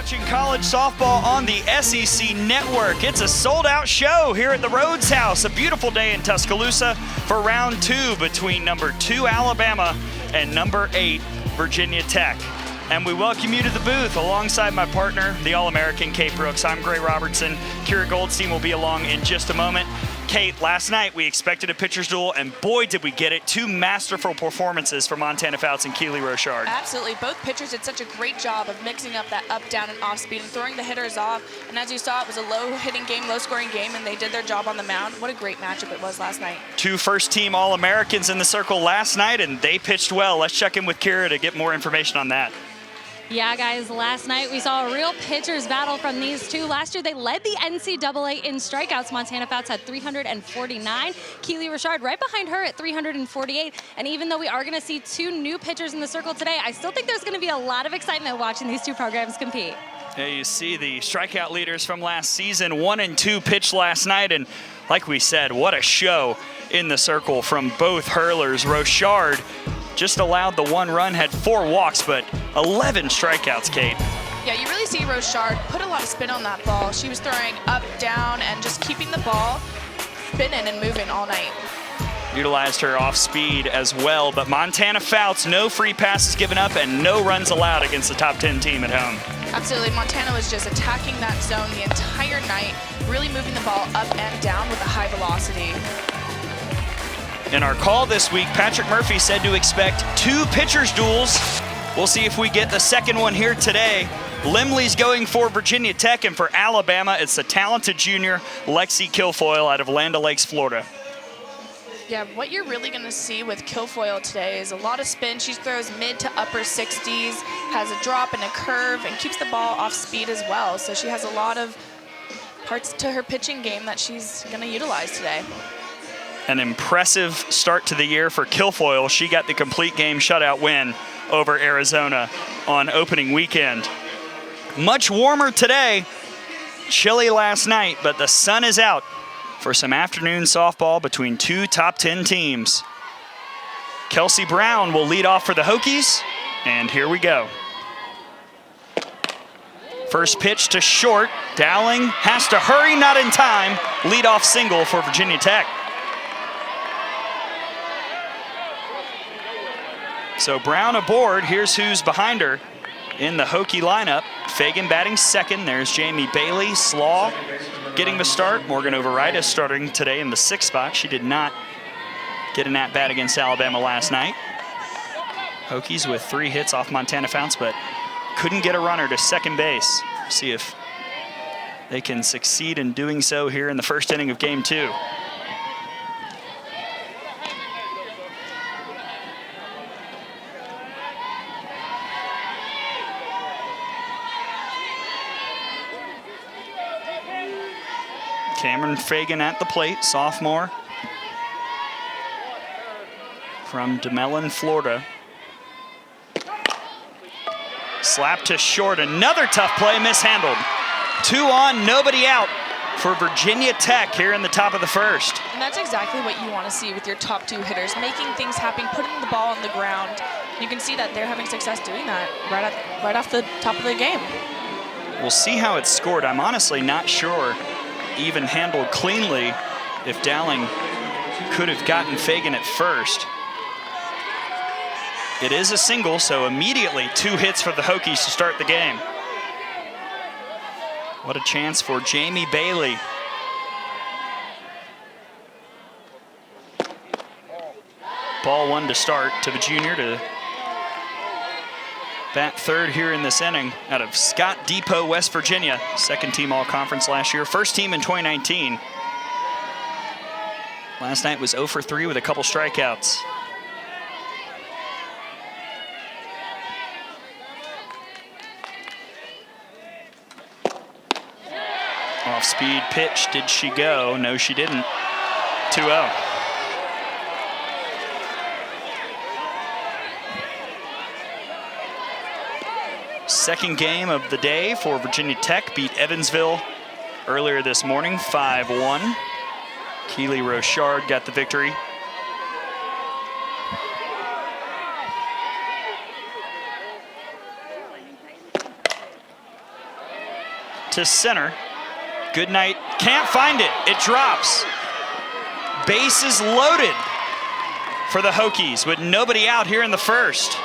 Watching college softball on the SEC Network. It's a sold-out show here at the Rhodes House. A beautiful day in Tuscaloosa for round 2 between number 2 Alabama and number 8 Virginia Tech. And we welcome you to the booth alongside my partner, the All-American Kate Brooks. I'm Gray Robertson. Kira Goldstein will be along in just a moment. Kate, last night we expected a pitcher's duel, and boy, did we get it. 2 masterful performances from Montana Fouts and Keely Rochard. Absolutely. Both pitchers did such a great job of mixing up that up, down, and off speed and throwing the hitters off. And as you saw, it was a low-hitting game, low-scoring game, and they did their job on the mound. What a great matchup it was last night. 2 first-team All-Americans in the circle last night, and they pitched well. Let's check in with Kira to get more information on that. Yeah, guys, last night we saw a real pitcher's battle from these 2. Last year, they led the NCAA in strikeouts. Montana Fouts had 349. Keely Rochard right behind her at 348. And even though we are going to see 2 new pitchers in the circle today, I still think there's going to be a lot of excitement watching these 2 programs compete. Yeah, you see the strikeout leaders from last season, 1 and 2 pitched last night. And like we said, what a show in the circle from both hurlers. Rochard just allowed the 1 run, had 4 walks, but 11 strikeouts, Kate. Yeah, you really see Rochard put a lot of spin on that ball. She was throwing up, down, and just keeping the ball spinning and moving all night. Utilized her off speed as well, but Montana Fouts, no free passes given up and no runs allowed against the top 10 team at home. Absolutely, Montana was just attacking that zone the entire night, really moving the ball up and down with a high velocity. In our call this week, Patrick Murphy said to expect 2 pitchers duels. We'll see if we get the second one here today. Limley's going for Virginia Tech, and for Alabama, it's the talented junior Lexi Kilfoyle out of Land O'Lakes, Florida. Yeah, what you're really going to see with Kilfoyle today is a lot of spin. She throws mid to upper 60s, has a drop and a curve, and keeps the ball off speed as well. So she has a lot of parts to her pitching game that she's going to utilize today. An impressive start to the year for Kilfoyle. She got the complete game shutout win over Arizona on opening weekend. Much warmer today, chilly last night, but the sun is out for some afternoon softball between 2 top 10 teams. Kelsey Brown will lead off for the Hokies, and here we go. First pitch to short. Dowling has to hurry, not in time. Leadoff single for Virginia Tech. So Brown aboard. Here's who's behind her in the Hokie lineup. Fagan batting second. There's Jamie Bailey. Slaw getting the start. Morgan Override starting today in the 6th spot. She did not get an at-bat against Alabama last night. Hokies with 3 hits off Montana Fouts, but couldn't get a runner to second base. See if they can succeed in doing so here in the first inning of game 2. Cameron Fagan at the plate, sophomore from DeMellon, Florida. Slap to short, another tough play, mishandled. 2 on, nobody out for Virginia Tech here in the top of the 1st. And that's exactly what you want to see with your top 2 hitters, making things happen, putting the ball on the ground. You can see that they're having success doing that right off the top of the game. We'll see how it's scored. I'm honestly not sure, even handled cleanly, if Dowling could have gotten Fagan at first. It is a single, so immediately 2 hits for the Hokies to start the game. What a chance for Jamie Bailey. Ball 1 to start to the junior to bat third here in this inning out of Scott Depot, West Virginia. 2nd team all-conference last year, 1st team in 2019. Last night was 0 for 3 with a couple strikeouts. Off-speed pitch, did she go? No, she didn't. 2-0. Second game of the day for Virginia Tech. Beat Evansville earlier this morning, 5-1. Keely Rochard got the victory. to center. Goodnight can't find it. It drops. Bases loaded for the Hokies with nobody out here in the first.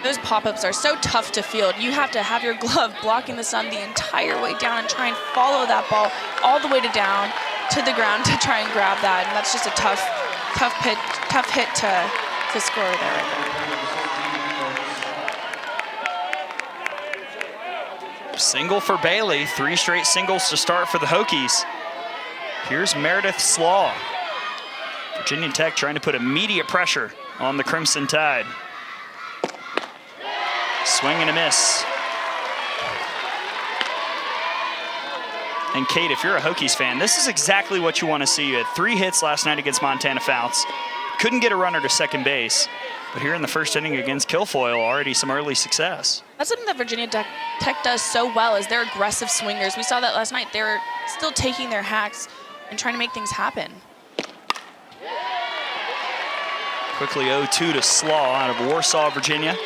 Those pop-ups are so tough to field. You have to have your glove blocking the sun the entire way down and try and follow that ball all the way down to the ground to try and grab that. And that's just a tough hit to score there right there. Single for Bailey. 3 straight singles to start for the Hokies. Here's Meredith Slaw. Virginia Tech trying to put immediate pressure on the Crimson Tide. Swing and a miss. And Kate, if you're a Hokies fan, this is exactly what you want to see. You had 3 hits last night against Montana Fouts. Couldn't get a runner to second base. But here in the first inning against Kilfoyle, already some early success. That's something that Virginia Tech does so well, is they're aggressive swingers. We saw that last night. They're still taking their hacks and trying to make things happen. Quickly 0-2 to Slaw out of Warsaw, Virginia.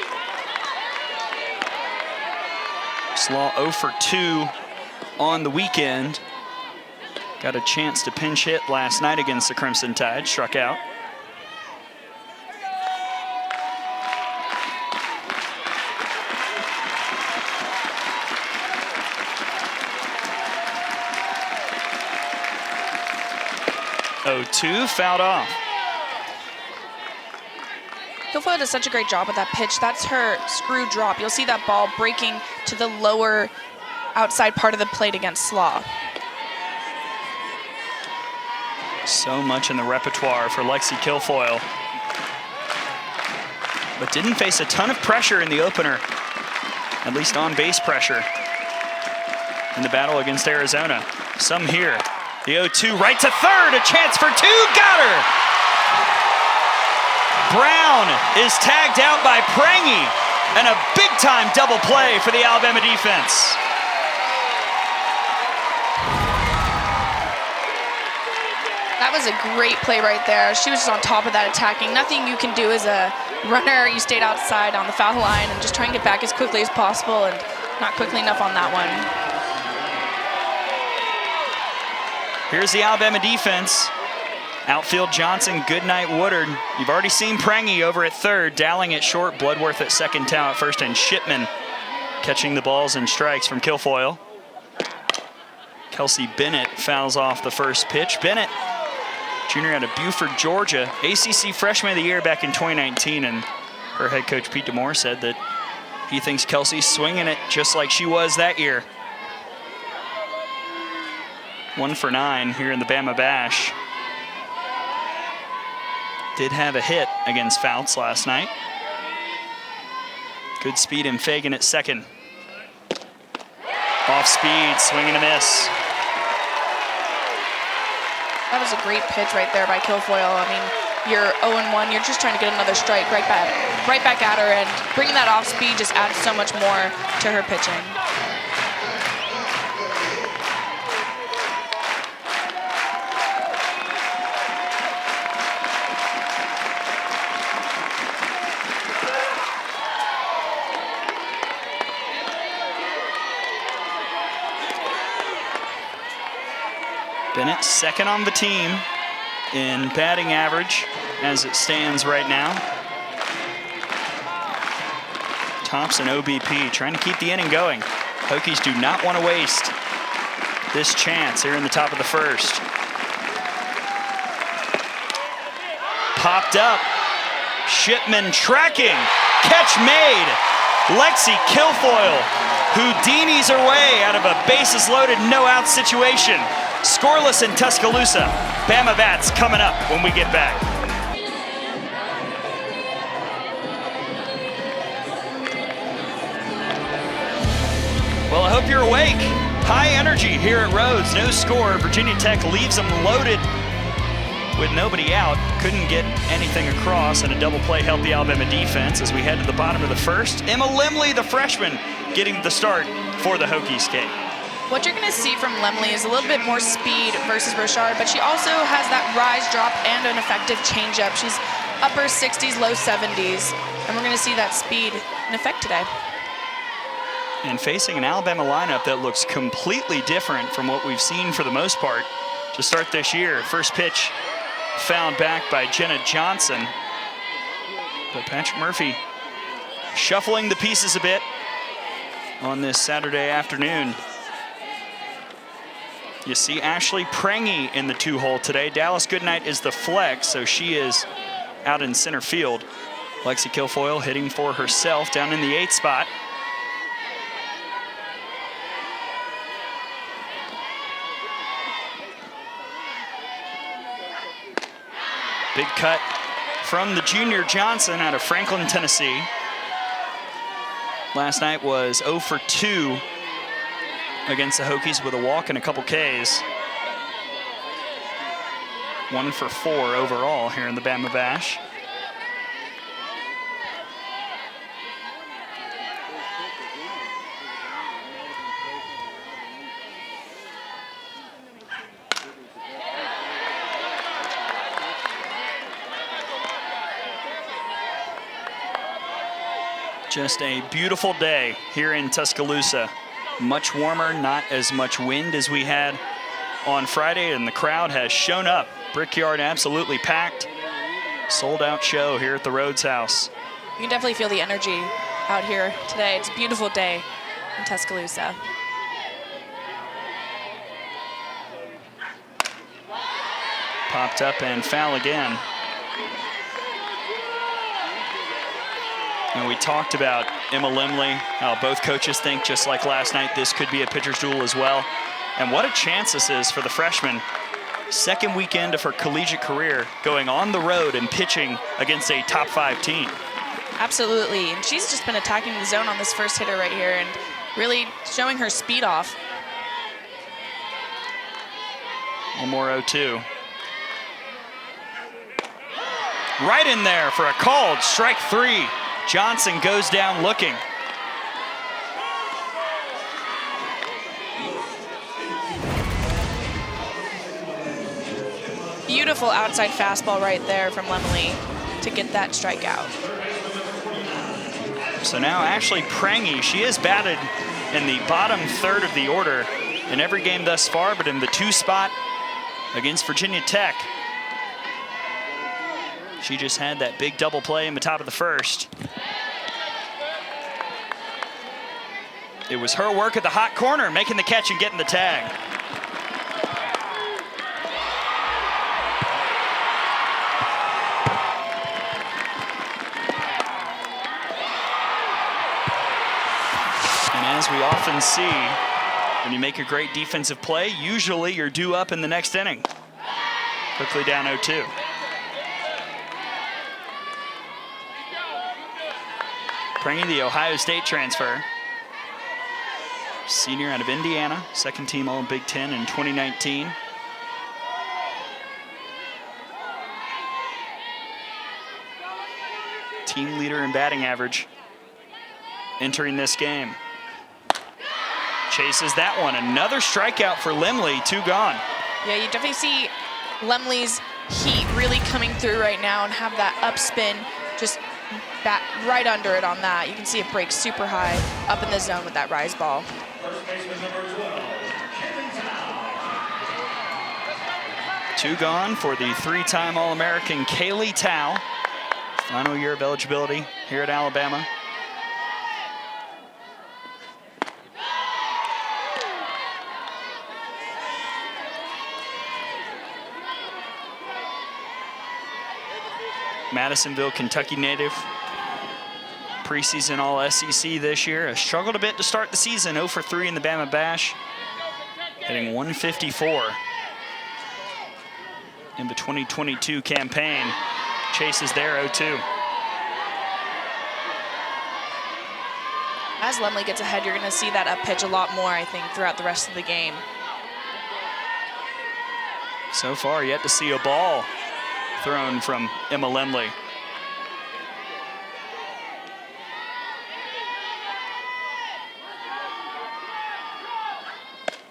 Slaw 0 for 2 on the weekend. Got a chance to pinch hit last night against the Crimson Tide, struck out. Oh, 2 fouled off. Kilfoyle does such a great job with that pitch. That's her screw drop. You'll see that ball breaking to the lower outside part of the plate against Slaw. So much in the repertoire for Lexi Kilfoyle. But didn't face a ton of pressure in the opener, at least on base pressure in the battle against Arizona. Some here. The 0-2 right to third, a chance for 2, got her! Brown is tagged out by Prangy, and a big-time double play for the Alabama defense. That was a great play right there. She was just on top of that attacking. Nothing you can do as a runner. You stayed outside on the foul line and just try and get back as quickly as possible, and not quickly enough on that one. Here's the Alabama defense. Outfield Johnson, Goodnight, Woodard. You've already seen Prangy over at third, Dowling at short, Bloodworth at second, Tao at first, and Shipman catching the balls and strikes from Kilfoyle. Kelsey Bennett fouls off the first pitch. Bennett, junior out of Buford, Georgia, ACC Freshman of the Year back in 2019, and her head coach Pete DeMoore said that he thinks Kelsey's swinging it just like she was that year. 1 for 9 here in the Bama Bash. Did have a hit against Fouts last night. Good speed in Fagan at second. Off speed, swing and a miss. That was a great pitch right there by Kilfoyle. I mean, you're 0-1, you're just trying to get another strike right back at her, and bringing that off speed just adds so much more to her pitching. Bennett second on the team in batting average as it stands right now. Thompson OBP trying to keep the inning going. Hokies do not want to waste this chance here in the top of the first. Popped up. Shipman tracking. Catch made. Lexi Kilfoyle Houdini's her way out of a bases loaded, no out situation. Scoreless in Tuscaloosa. Bama Bats coming up when we get back. Well, I hope you're awake. High energy here at Rhodes. No score. Virginia Tech leaves them loaded with nobody out. Couldn't get anything across, and a double play helped the Alabama defense as we head to the bottom of the first. Emma Lemley, the freshman, getting the start for the Hokies, Kate. What you're going to see from Lemley is a little bit more speed versus Rochard, but she also has that rise, drop, and an effective changeup. She's upper 60s, low 70s, and we're going to see that speed in effect today. And facing an Alabama lineup that looks completely different from what we've seen for the most part to start this year. First pitch found back by Jenna Johnson. But Patrick Murphy shuffling the pieces a bit on this Saturday afternoon. You see Ashley Prangy in the 2-hole today. Dallas Goodnight is the flex, so she is out in center field. Lexi Kilfoyle hitting for herself down in the 8th spot. Big cut from the junior Johnson out of Franklin, Tennessee. Last night was 0 for 2 against the Hokies with a walk and a couple Ks. 1 for 4 overall here in the Bama Bash. Just a beautiful day here in Tuscaloosa. Much warmer, not as much wind as we had on Friday, and the crowd has shown up. Brickyard absolutely packed. Sold out show here at the Rhodes House. You can definitely feel the energy out here today. It's a beautiful day in Tuscaloosa. Popped up and foul again. And we talked about Emma Lemley, how both coaches think, just like last night, this could be a pitcher's duel as well. And what a chance this is for the freshman. Second weekend of her collegiate career, going on the road and pitching against a top 5 team. Absolutely, and she's just been attacking the zone on this first hitter right here and really showing her speed off. One more 0-2. Right in there for a called strike 3. Johnson goes down looking. Beautiful outside fastball right there from Lemley to get that strikeout. So now Ashley Prangy, she has batted in the bottom third of the order in every game thus far, but in the 2 spot against Virginia Tech. She just had that big double play in the top of the first. It was her work at the hot corner, making the catch and getting the tag. And as we often see, when you make a great defensive play, usually you're due up in the next inning. Quickly down 0-2. Prangy, the Ohio State transfer. Senior out of Indiana, second team All-Big Ten in 2019. Team leader in batting average entering this game. Chases that one. Another strikeout for Lemley, 2 gone. Yeah, you definitely see Lemley's heat really coming through right now and have that upspin just back right under it on that. You can see it break super high up in the zone with that rise ball. Two gone for the 3-time All-American Kaylee Tao. Final year of eligibility here at Alabama. Madisonville, Kentucky native. Preseason All-SEC this year. Has struggled a bit to start the season. 0 for 3 in the Bama Bash. Hitting 154 in the 2022 campaign. Chases there, 0-2. As Lemley gets ahead, you're going to see that up pitch a lot more, I think, throughout the rest of the game. So far, yet to see a ball thrown from Emma Lemley.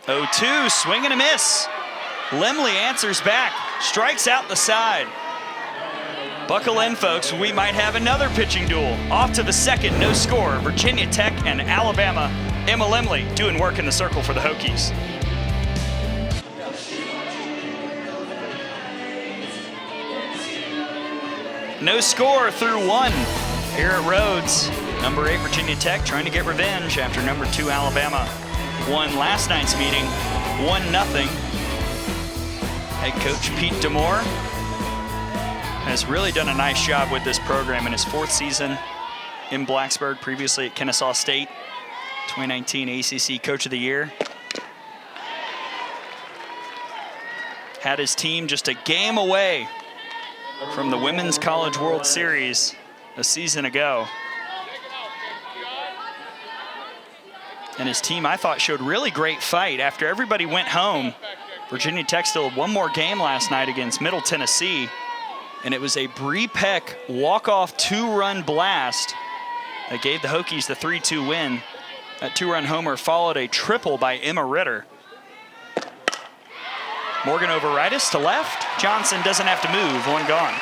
Oh, 2, swing and a miss. Lemley answers back, strikes out the side. Buckle in, folks, we might have another pitching duel. Off to the second, no score, Virginia Tech and Alabama Emma Lemley doing work in the circle for the Hokies. No score through 1 here at Rhodes. Number 8 Virginia Tech trying to get revenge after number 2 Alabama won last night's meeting 1-0. Head coach Pete Demore has really done a nice job with this program in his 4th season in Blacksburg, previously at Kennesaw State. 2019 ACC Coach of the Year. Had his team just a game away from the Women's College World Series a season ago. And his team, I thought, showed really great fight. After everybody went home, Virginia Tech still had one more game last night against Middle Tennessee, and it was a Bree Peck walk-off 2-run blast that gave the Hokies the 3-2 win. That 2-run homer followed a triple by Emma Ritter. Morgan Overitis to left. Johnson doesn't have to move, 1 gone.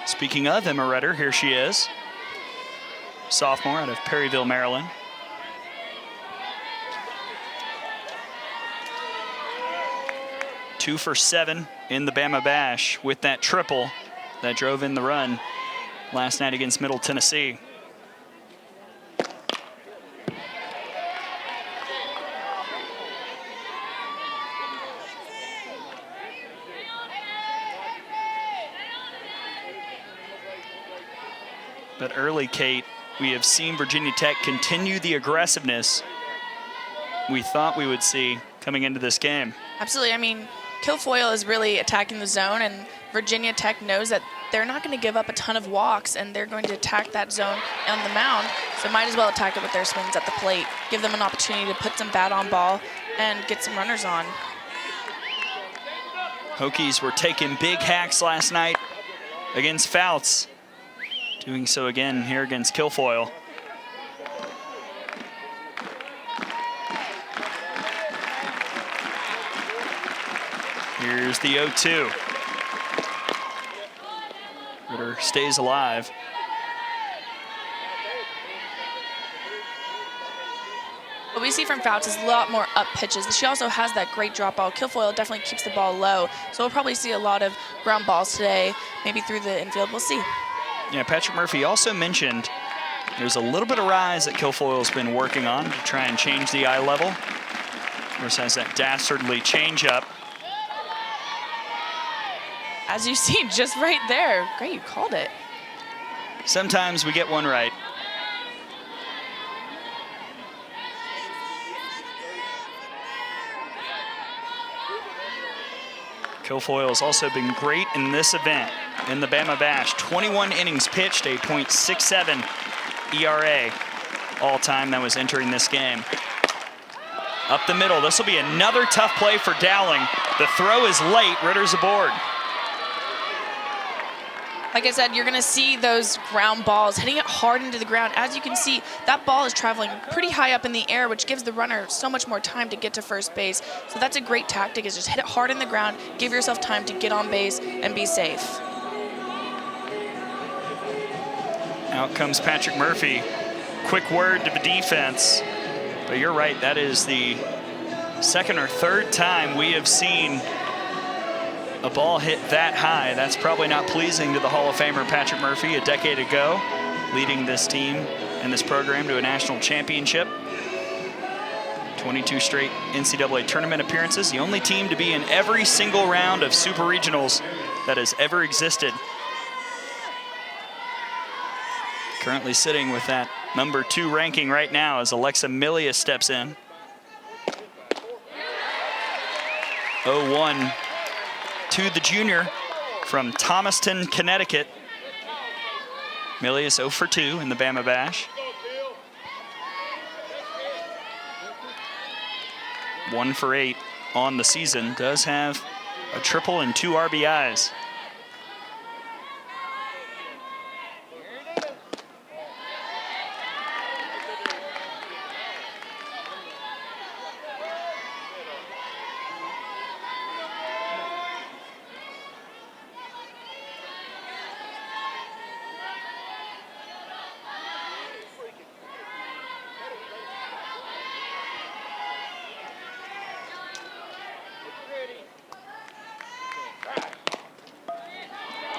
Speaking of Emma Ritter, here she is. Sophomore out of Perryville, Maryland. Two for 7 in the Bama Bash with that triple that drove in the run last night against Middle Tennessee. But early, Kate, we have seen Virginia Tech continue the aggressiveness we thought we would see coming into this game. Absolutely. I mean, Kilfoyle is really attacking the zone, and Virginia Tech knows that they're not going to give up a ton of walks, and they're going to attack that zone on the mound, so might as well attack it with their swings at the plate, give them an opportunity to put some bat on ball and get some runners on. Hokies were taking big hacks last night against Fouts, doing so again here against Kilfoyle. Here's the 0-2. Ritter stays alive. What we see from Fouts is a lot more up pitches. She also has that great drop ball. Kilfoyle definitely keeps the ball low, so we'll probably see a lot of ground balls today, maybe through the infield. We'll see. Yeah, Patrick Murphy also mentioned there's a little bit of rise that Kilfoyle's been working on to try and change the eye level. Of course, has that dastardly changeup. As you see, just right there. Great, you called it. Sometimes we get one right. Kilfoyle has also been great in this event in the Bama Bash. 21 innings pitched, a .67 ERA all time that was entering this game. Up the middle, this will be another tough play for Dowling. The throw is late, Ritter's aboard. Like I said, you're going to see those ground balls hitting it hard into the ground. As you can see, that ball is traveling pretty high up in the air, which gives the runner so much more time to get to first base. So that's a great tactic, is just hit it hard in the ground, give yourself time to get on base and be safe. Out comes Patrick Murphy. Quick word to the defense. But you're right, that is the second or third time we have seen a ball hit that high. That's probably not pleasing to the Hall of Famer Patrick Murphy, a decade ago, leading this team and this program to a national championship. 22 straight NCAA tournament appearances, the only team to be in every single round of super regionals that has ever existed. Currently sitting with that #2 ranking right now as Alexa Milius steps in. 0-1 to the junior from Thomaston, Connecticut. Milius 0 for 2 in the Bama Bash. 1 for 8 on the season. Does have a triple and 2 RBIs.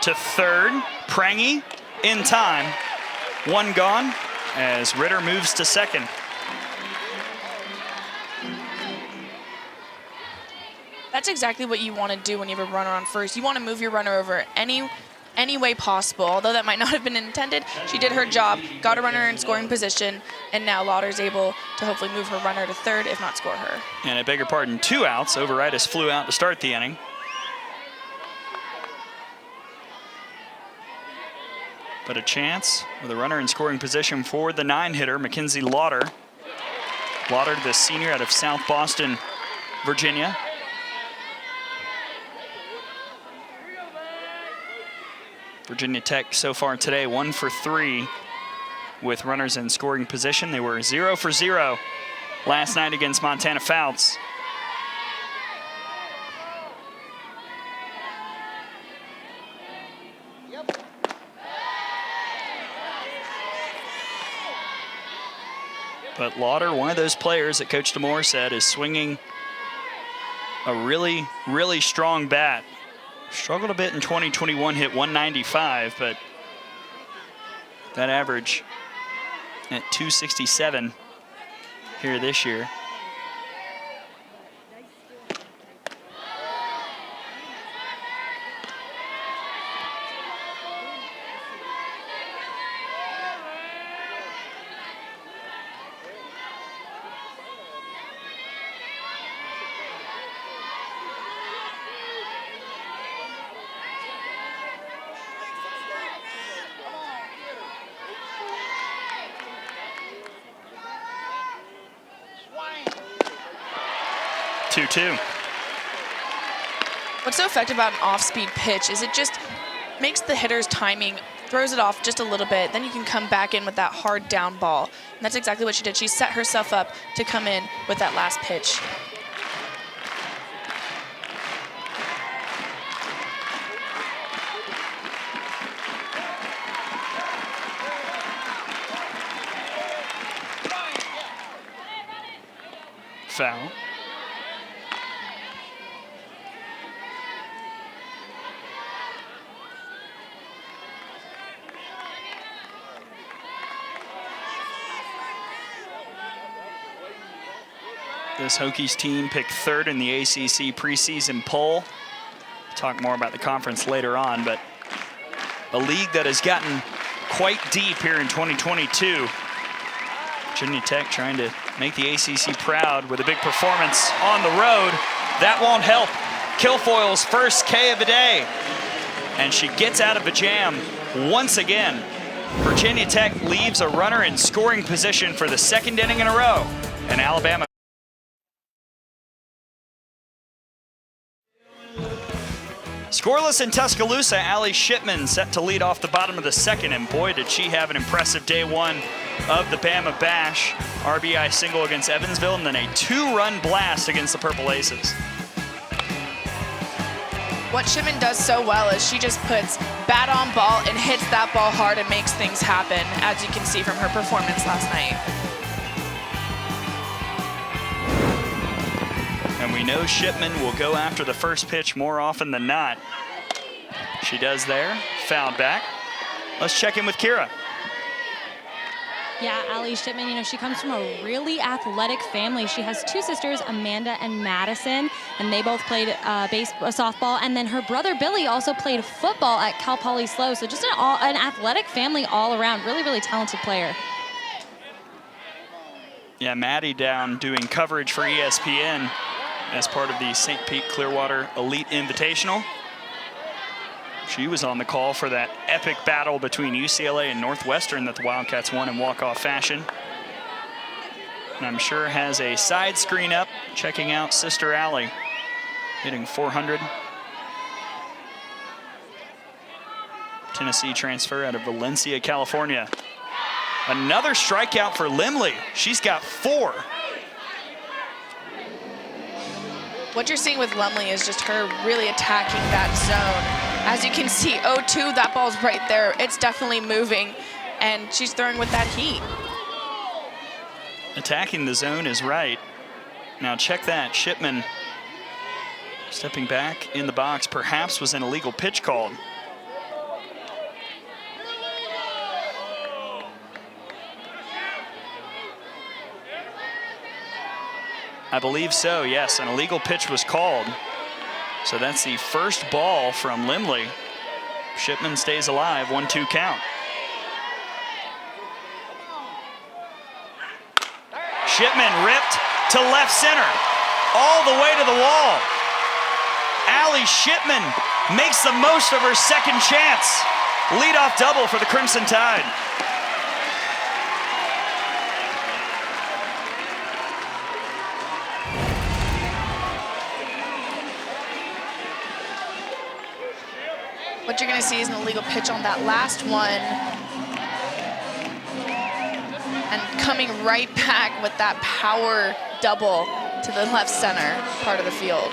to third. Prangy in time. One gone as Ritter moves to second. That's exactly what you want to do when you have a runner on first. You want to move your runner over any way possible. Although that might not have been intended, she did her job, got a runner in scoring position, and now Lauder's able to hopefully move her runner to third, if not score her. And I beg your pardon, 2 outs. Overitis flew out to start the inning. But a chance with a runner in scoring position for the 9-hitter, Mackenzie Lauder. Lauder, the senior out of South Boston, Virginia. Virginia Tech so far today 1 for 3 with runners in scoring position. They were 0 for 0 last night against Montana Fouts. But Lauder, one of those players that Coach DeMoore said is swinging a really, really strong bat. Struggled a bit in 2021, hit 195, but that average at 267 here this year. What's so effective about an off-speed pitch is it just makes the hitter's timing, throws it off just a little bit, then you can come back in with that hard down ball. And that's exactly what she did. She set herself up to come in with that last pitch. Foul. This Hokies team picked third in the ACC preseason poll. Talk more about the conference later on, but a league that has gotten quite deep here in 2022. Virginia Tech trying to make the ACC proud with a big performance on the road. That won't help. Kilfoyle's first K of the day. And she gets out of the jam once again. Virginia Tech leaves a runner in scoring position for the second inning in a row. And Alabama. Scoreless in Tuscaloosa, Allie Shipman set to lead off the bottom of the second, and boy, did she have an impressive day one of the Bama Bash. RBI single against Evansville, and then a 2-run blast against the Purple Aces. What Shipman does so well is she just puts bat on ball and hits that ball hard and makes things happen, as you can see from her performance last night. And we know Shipman will go after the first pitch more often than not. She does there, fouled back. Let's check in with Kira. Yeah, Allie Shipman, you know, she comes from a really athletic family. She has 2 sisters, Amanda and Madison, and they both played softball. And then her brother Billy also played football at Cal Poly SLO. So just an athletic family all around. Really, really talented player. Yeah, Maddie down doing coverage for ESPN as part of the St. Pete Clearwater Elite Invitational. She was on the call for that epic battle between UCLA and Northwestern that the Wildcats won in walk-off fashion. And I'm sure has a side screen up, checking out Sister Allie, hitting 400. Tennessee transfer out of Valencia, California. Another strikeout for Limley. She's got 4. What you're seeing with Lumley is just her really attacking that zone. As you can see, 0-2, that ball's right there. It's definitely moving, and she's throwing with that heat. Attacking the zone is right. Now check that, Shipman stepping back in the box, perhaps was an illegal pitch called. I believe so, yes. An illegal pitch was called. So that's the first ball from Limley. Shipman stays alive, 1-2 count. Shipman ripped to left center, all the way to the wall. Allie Shipman makes the most of her second chance. Leadoff double for the Crimson Tide. What you're going to see is an illegal pitch on that last one. And coming right back with that power double to the left center part of the field.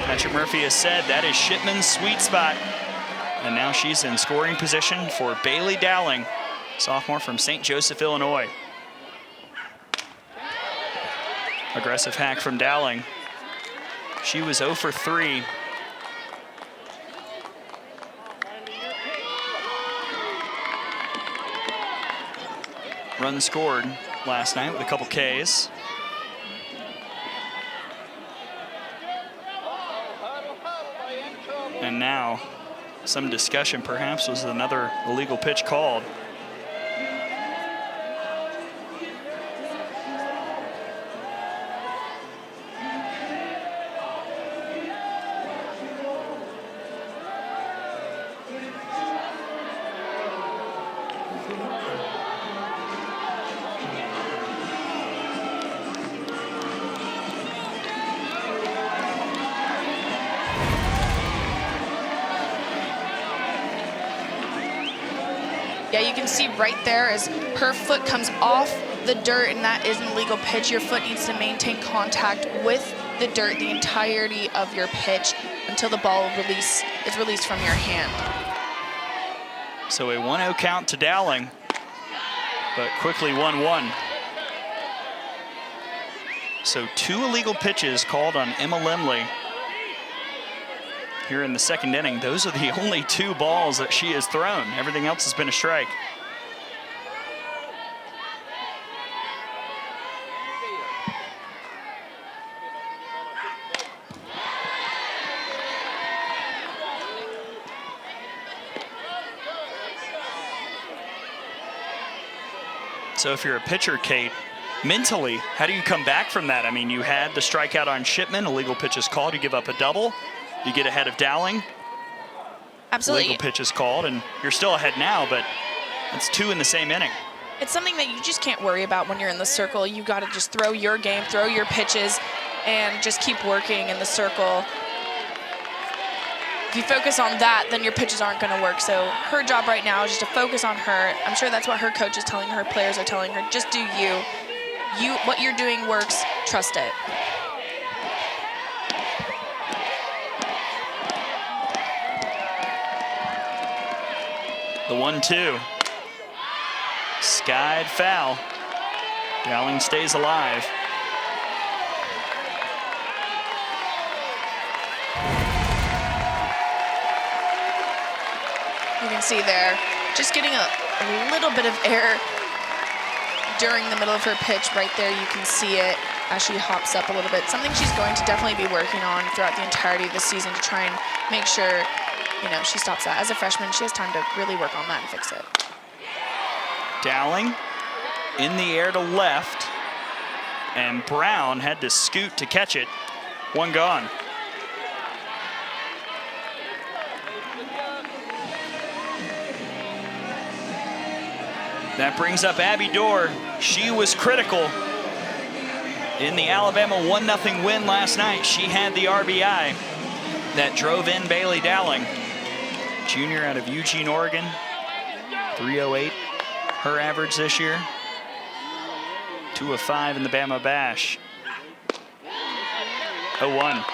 Patrick Murphy has said that is Shipman's sweet spot. And now she's in scoring position for Bailey Dowling, sophomore from St. Joseph, Illinois. Aggressive hack from Dowling. She was 0 for 3. Run scored last night with a couple Ks. And now some discussion perhaps was another illegal pitch called. Yeah, you can see right there as her foot comes off the dirt, and that is an illegal pitch. Your foot needs to maintain contact with the dirt the entirety of your pitch until the ball is released from your hand. So a 1-0 count to Dowling, but quickly 1-1. So 2 illegal pitches called on Emma Limley here in the second inning. Those are the only 2 balls that she has thrown. Everything else has been a strike. So if you're a pitcher, Kate, mentally, how do you come back from that? I mean, you had the strikeout on Shipman, illegal pitch is called, you give up a double, you get ahead of Dowling. Absolutely. Illegal pitch is called, and you're still ahead now, but it's 2 in the same inning. It's something that you just can't worry about when you're in the circle. You got to just throw your game, throw your pitches, and just keep working in the circle. If you focus on that, then your pitches aren't going to work. So her job right now is just to focus on her. I'm sure that's what her coach is telling her, players are telling her, just do you. What you're doing works, trust it. The 1-2. Skied foul. Dowling stays alive. You can see there, just getting a little bit of air during the middle of her pitch. Right there, you can see it as she hops up a little bit. Something she's going to definitely be working on throughout the entirety of the season to try and make sure, you know, she stops that. As a freshman, she has time to really work on that and fix it. Dowling in the air to left, and Brown had to scoot to catch it. 1 gone. That brings up Abby Dorr. She was critical in the Alabama 1-0 win last night. She had the RBI that drove in Bailey Dowling. Junior out of Eugene, Oregon. 308, her average this year. 2 of 5 in the Bama Bash. 0-1.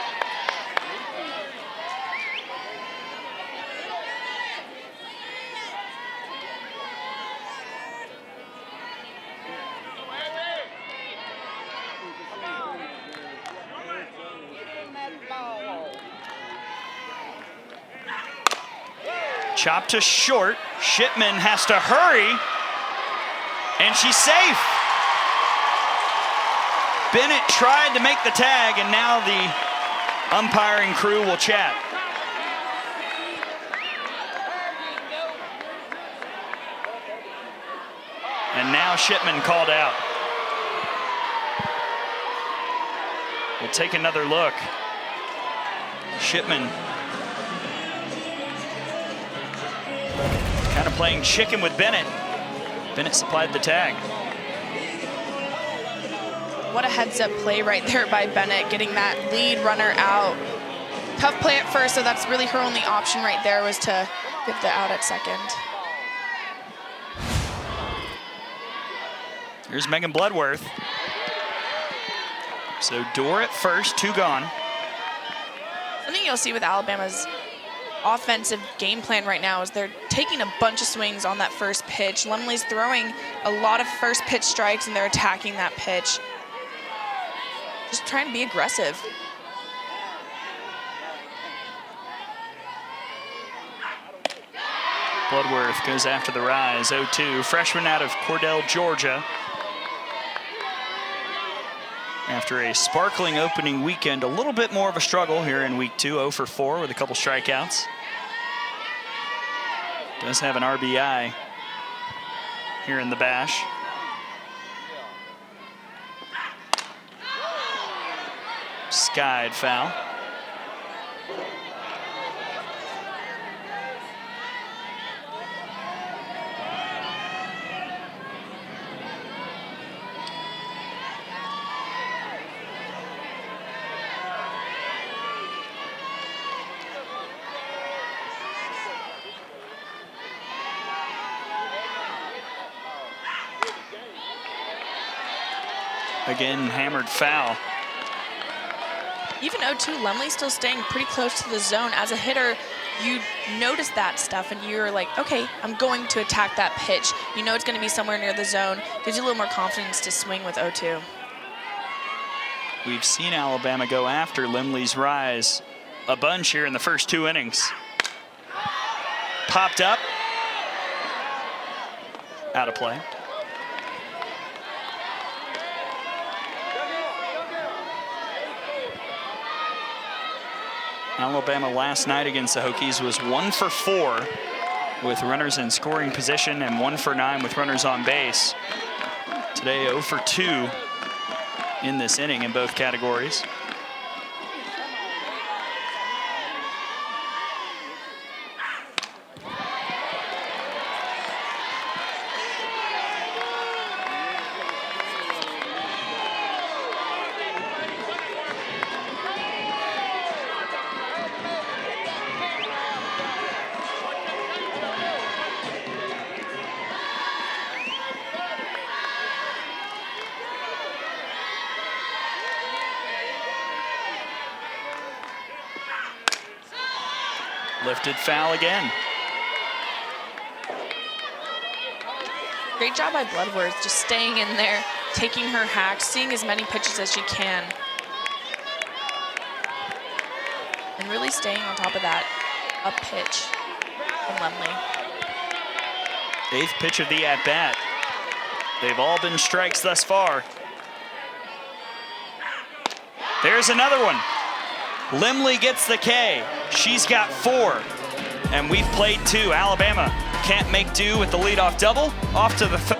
Chop to short. Shipman has to hurry, and she's safe. Bennett tried to make the tag, and now the umpiring crew will chat. And now Shipman called out. We'll take another look. Shipman kind of playing chicken with Bennett. Bennett supplied the tag. What a heads-up play right there by Bennett, getting that lead runner out. Tough play at first, so that's really her only option right there, was to get the out at second. Here's Megan Bloodworth. So Dorr at first, 2 gone. Something you'll see with Alabama's offensive game plan right now is they're taking a bunch of swings on that first pitch. Lumley's throwing a lot of first pitch strikes, and they're attacking that pitch. Just trying to be aggressive. Bloodworth goes after the rise, 0-2. Freshman out of Cordell, Georgia. After a sparkling opening weekend, a little bit more of a struggle here in week 2, 0 for 4 with a couple strikeouts. Does have an RBI here in the bash. Skied foul. Again, hammered foul. Even 0-2, Lumley's still staying pretty close to the zone. As a hitter, you notice that stuff, and you're like, okay, I'm going to attack that pitch. You know it's going to be somewhere near the zone. Gives you a little more confidence to swing with 0-2. We've seen Alabama go after Limley's rise a bunch here in the first 2 innings. Popped up. Out of play. Alabama last night against the Hokies was 1 for 4 with runners in scoring position and 1 for 9 with runners on base. Today 0 for 2 in this inning in both categories. Lifted foul again. Great job by Bloodworth, just staying in there, taking her hack, seeing as many pitches as she can. And really staying on top of that up pitch from Lumley. 8th pitch of the at-bat. They've all been strikes thus far. There's another one. Limley gets the K. She's got 4, and we've played 2. Alabama can't make do with the leadoff double. Off to the third.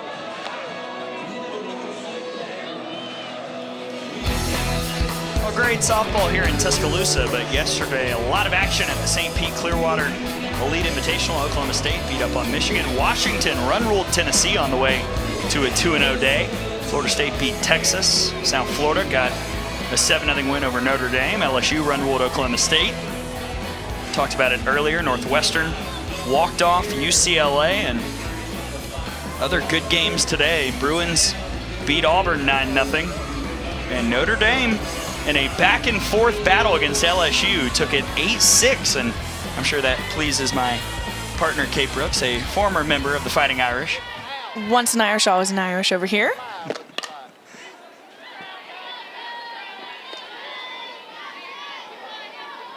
Well, great softball here in Tuscaloosa, but yesterday a lot of action at the St. Pete Clearwater Elite Invitational. Oklahoma State beat up on Michigan. Washington run-ruled Tennessee on the way to a 2-0 day. Florida State beat Texas. South Florida got a 7-0 win over Notre Dame. LSU run-ruled Oklahoma State. Talked about it earlier. Northwestern walked off UCLA, and other good games today. Bruins beat Auburn 9-0. And Notre Dame, in a back-and-forth battle against LSU, took it 8-6. And I'm sure that pleases my partner, Kate Brooks, a former member of the Fighting Irish. Once an Irish, always an Irish over here.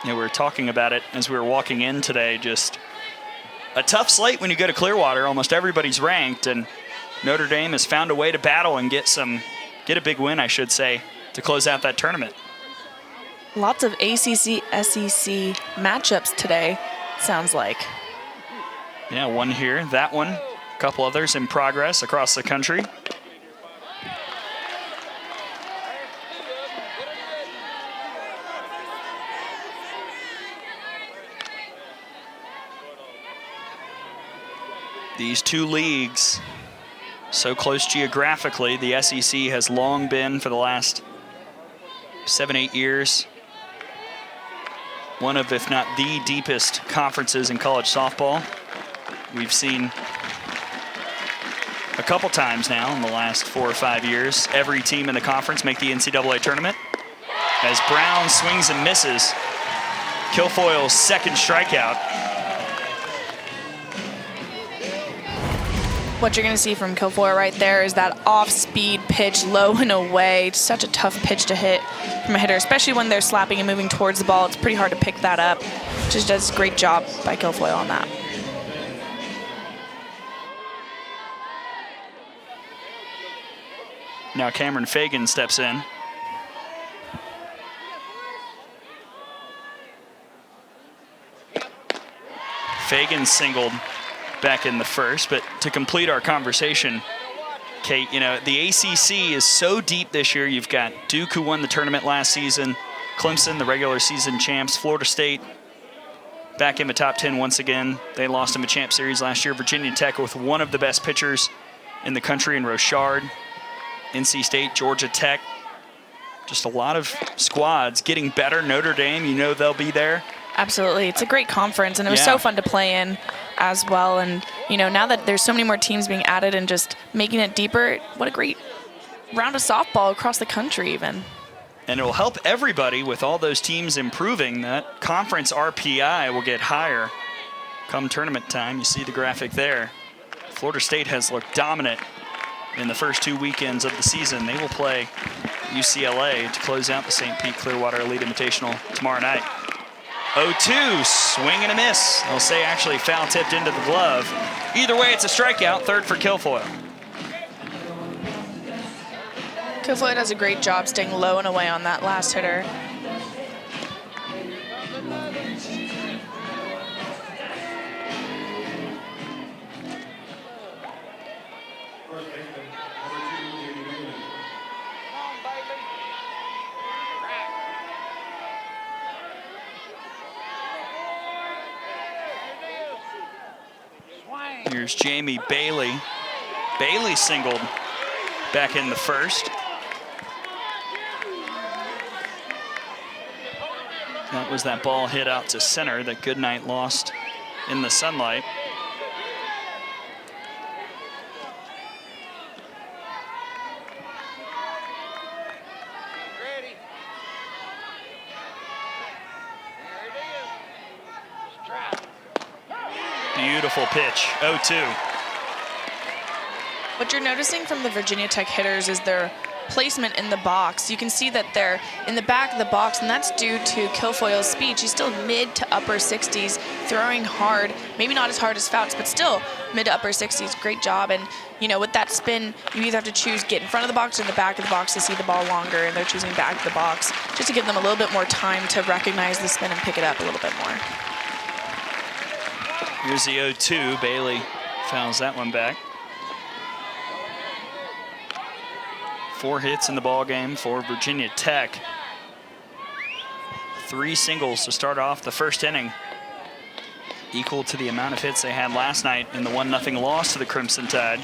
Yeah, we were talking about it as we were walking in today. Just a tough slate when you go to Clearwater. Almost everybody's ranked, and Notre Dame has found a way to battle and get a big win, I should say, to close out that tournament. Lots of ACC, SEC matchups today, sounds like. Yeah, one here, that one, a couple others in progress across the country. These two leagues, so close geographically. The SEC has long been, for the last 7-8 years, one of, if not the deepest conferences in college softball. We've seen a couple times now in the last 4 or 5 years every team in the conference make the NCAA tournament. As Brown swings and misses, Kilfoyle's second strikeout. What you're going to see from Kilfoyle right there is that off-speed pitch, low and away. It's such a tough pitch to hit from a hitter, especially when they're slapping and moving towards the ball. It's pretty hard to pick that up. Just does a great job by Kilfoyle on that. Now Cameron Fagan steps in. Fagan singled back in the first, but to complete our conversation, Kate, you know, the ACC is so deep this year. You've got Duke, who won the tournament last season, Clemson, the regular season champs, Florida State back in the top 10 once again. They lost in the Champ Series last year. Virginia Tech with one of the best pitchers in the country in Rochard. NC State, Georgia Tech. Just a lot of squads getting better. Notre Dame, you know they'll be there. Absolutely. It's a great conference, and it was so fun to play in as well. And, you know, now that there's so many more teams being added and just making it deeper, what a great round of softball across the country even. And it will help everybody with all those teams improving. That conference RPI will get higher come tournament time. You see the graphic there. Florida State has looked dominant in the first 2 weekends of the season. They will play UCLA to close out the St. Pete Clearwater Elite Invitational tomorrow night. 0-2, swing and a miss. They'll say actually foul tipped into the glove. Either way, it's a strikeout, third for Kilfoyle. Kilfoyle does a great job staying low and away on that last hitter. Here's Jamie Bailey. Bailey singled back in the first. That was that ball hit out to center that Goodnight lost in the sunlight. Beautiful pitch, 0-2. What you're noticing from the Virginia Tech hitters is their placement in the box. You can see that they're in the back of the box, and that's due to Kilfoyle's speed. She's still mid to upper 60s, throwing hard, maybe not as hard as Fouts, but still mid to upper 60s. Great job. And, you know, with that spin, you either have to choose get in front of the box or in the back of the box to see the ball longer, and they're choosing back of the box just to give them a little bit more time to recognize the spin and pick it up a little bit more. Here's the 0-2. Bailey fouls that one back. 4 hits in the ball game for Virginia Tech. 3 singles to start off the first inning, equal to the amount of hits they had last night in the 1-0 loss to the Crimson Tide.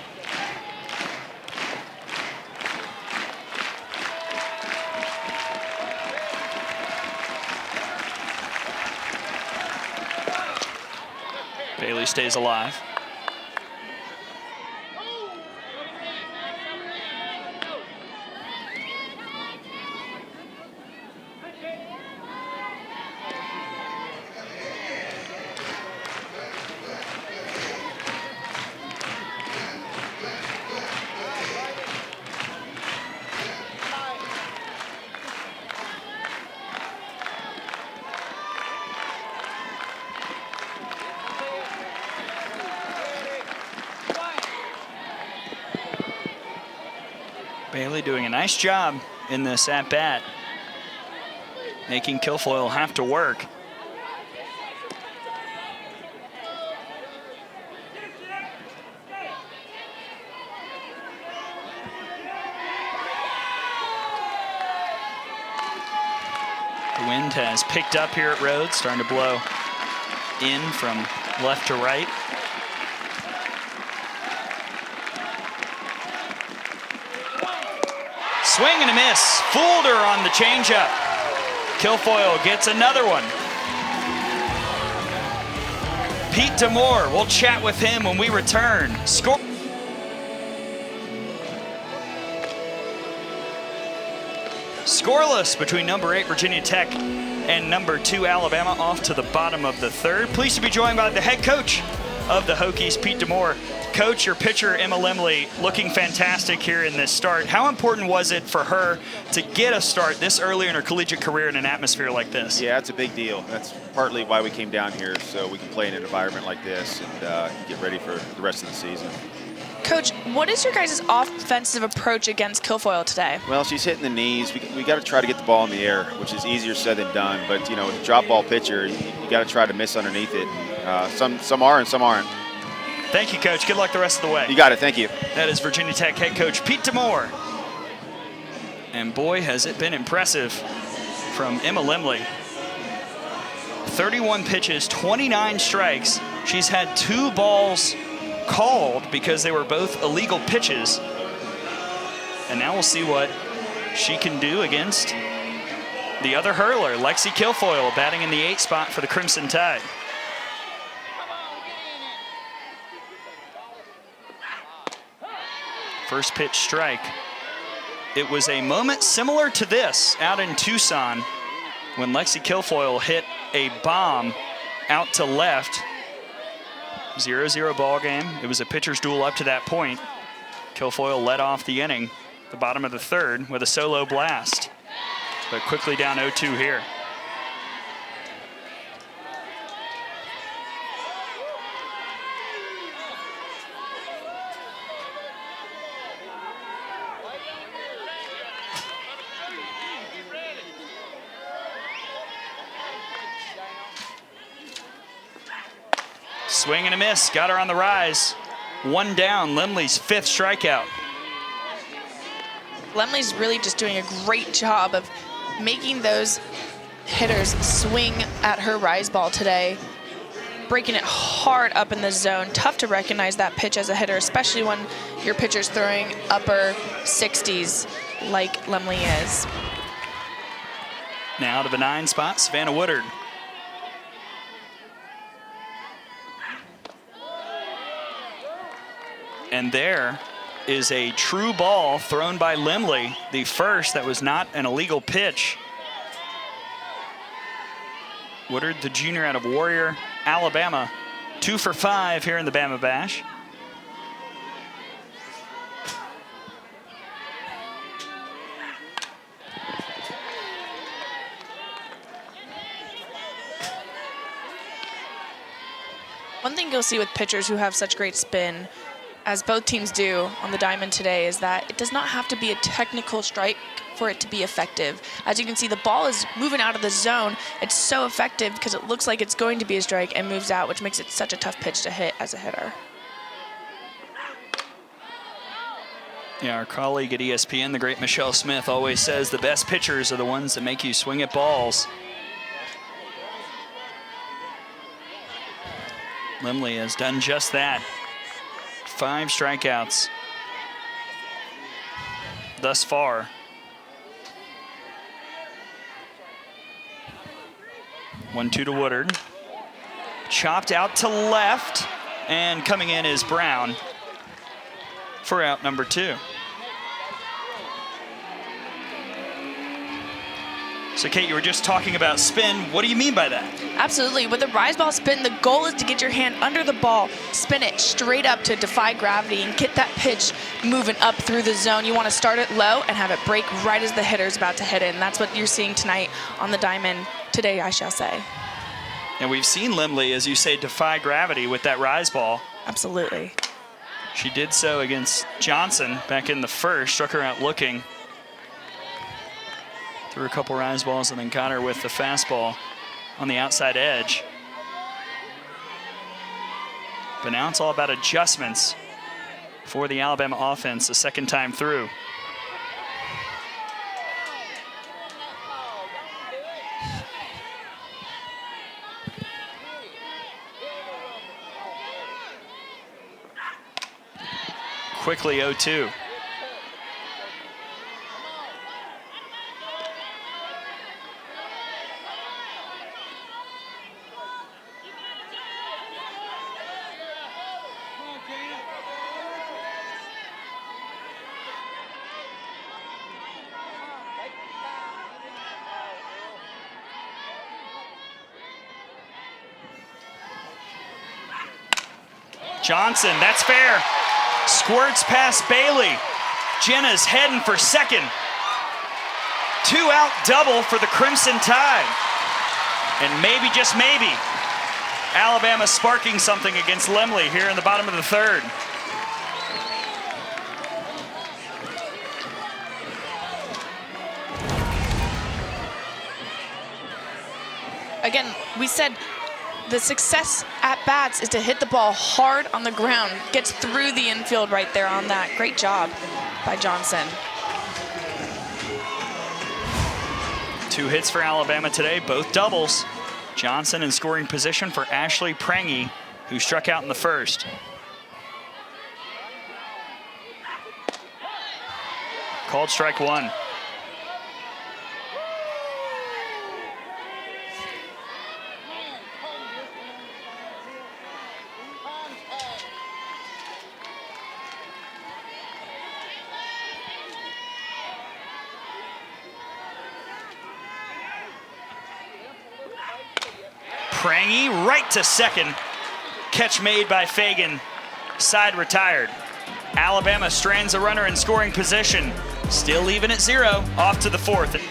Bailey stays alive. Bailey doing a nice job in this at-bat, making Kilfoyle have to work. The wind has picked up here at Rhodes, starting to blow in from left to right. Swing and a miss. Fooled her on the changeup. Kilfoyle gets another one. Pete Demore, we'll chat with him when we return. Score. Scoreless between number 8 Virginia Tech and number 2 Alabama off to the bottom of the third. Pleased to be joined by the head coach of the Hokies, Pete Demore. Coach, your pitcher, Emma Lemley, looking fantastic here in this start. How important was it for her to get a start this early in her collegiate career in an atmosphere like this? Yeah, it's a big deal. That's partly why we came down here, so we can play in an environment like this and get ready for the rest of the season. Coach, what is your guys' offensive approach against Kilfoyle today? Well, she's hitting the knees. We got to try to get the ball in the air, which is easier said than done. But, you know, with a drop ball pitcher, you got to try to miss underneath it. Some are and some aren't. Thank you, Coach. Good luck the rest of the way. You got it. Thank you. That is Virginia Tech head coach Pete Demore. And boy, has it been impressive from Emma Lemley. 31 pitches, 29 strikes. She's had 2 balls called because they were both illegal pitches. And now we'll see what she can do against the other hurler, Lexi Kilfoyle, batting in the 8th spot for the Crimson Tide. First pitch strike. It was a moment similar to this out in Tucson when Lexi Kilfoyle hit a bomb out to left. 0-0 ball game. It was a pitcher's duel up to that point. Kilfoyle led off the inning, the bottom of the third, with a solo blast, but quickly down 0-2 here. Swing and a miss, got her on the rise. 1 down, Lemley's 5th strikeout. Lemley's really just doing a great job of making those hitters swing at her rise ball today, breaking it hard up in the zone. Tough to recognize that pitch as a hitter, especially when your pitcher's throwing upper 60s like Lemley is. Now to the 9 spot, Savannah Woodard. And there is a true ball thrown by Lemley, the first that was not an illegal pitch. Woodard, the junior out of Warrior, Alabama, 2 for 5 here in the Bama Bash. One thing you'll see with pitchers who have such great spin, as both teams do on the diamond today, is that it does not have to be a technical strike for it to be effective. As you can see, the ball is moving out of the zone. It's so effective because it looks like it's going to be a strike and moves out, which makes it such a tough pitch to hit as a hitter. Yeah, our colleague at ESPN, the great Michelle Smith, always says the best pitchers are the ones that make you swing at balls. Lemley has done just that. 5 strikeouts thus far. 1-2 to Woodard. Chopped out to left, and coming in is Brown for out number 2. So Kate, you were just talking about spin. What do you mean by that? Absolutely. With the rise ball spin, the goal is to get your hand under the ball, spin it straight up to defy gravity, and get that pitch moving up through the zone. You want to start it low and have it break right as the hitter's about to hit it. And that's what you're seeing tonight on the diamond, today, I shall say. And we've seen Lemley, as you say, defy gravity with that rise ball. Absolutely. She did so against Johnson back in the first, struck her out looking. Threw a couple rise balls and then caught her with the fastball on the outside edge. But now it's all about adjustments for the Alabama offense the second time through. Quickly 0-2. Johnson, that's fair. Squirts past Bailey. Jenna's heading for second. 2-out double for the Crimson Tide. And maybe, just maybe, Alabama sparking something against Lemley here in the bottom of the third. Again, we said the success at bats is to hit the ball hard on the ground. Gets through the infield right there on that. Great job by Johnson. 2 hits for Alabama today, both doubles. Johnson in scoring position for Ashley Prangy, who struck out in the first. Called strike 1. Prangy right to second. Catch made by Fagan. Side retired. Alabama strands a runner in scoring position. Still even at 0. Off to the 4th.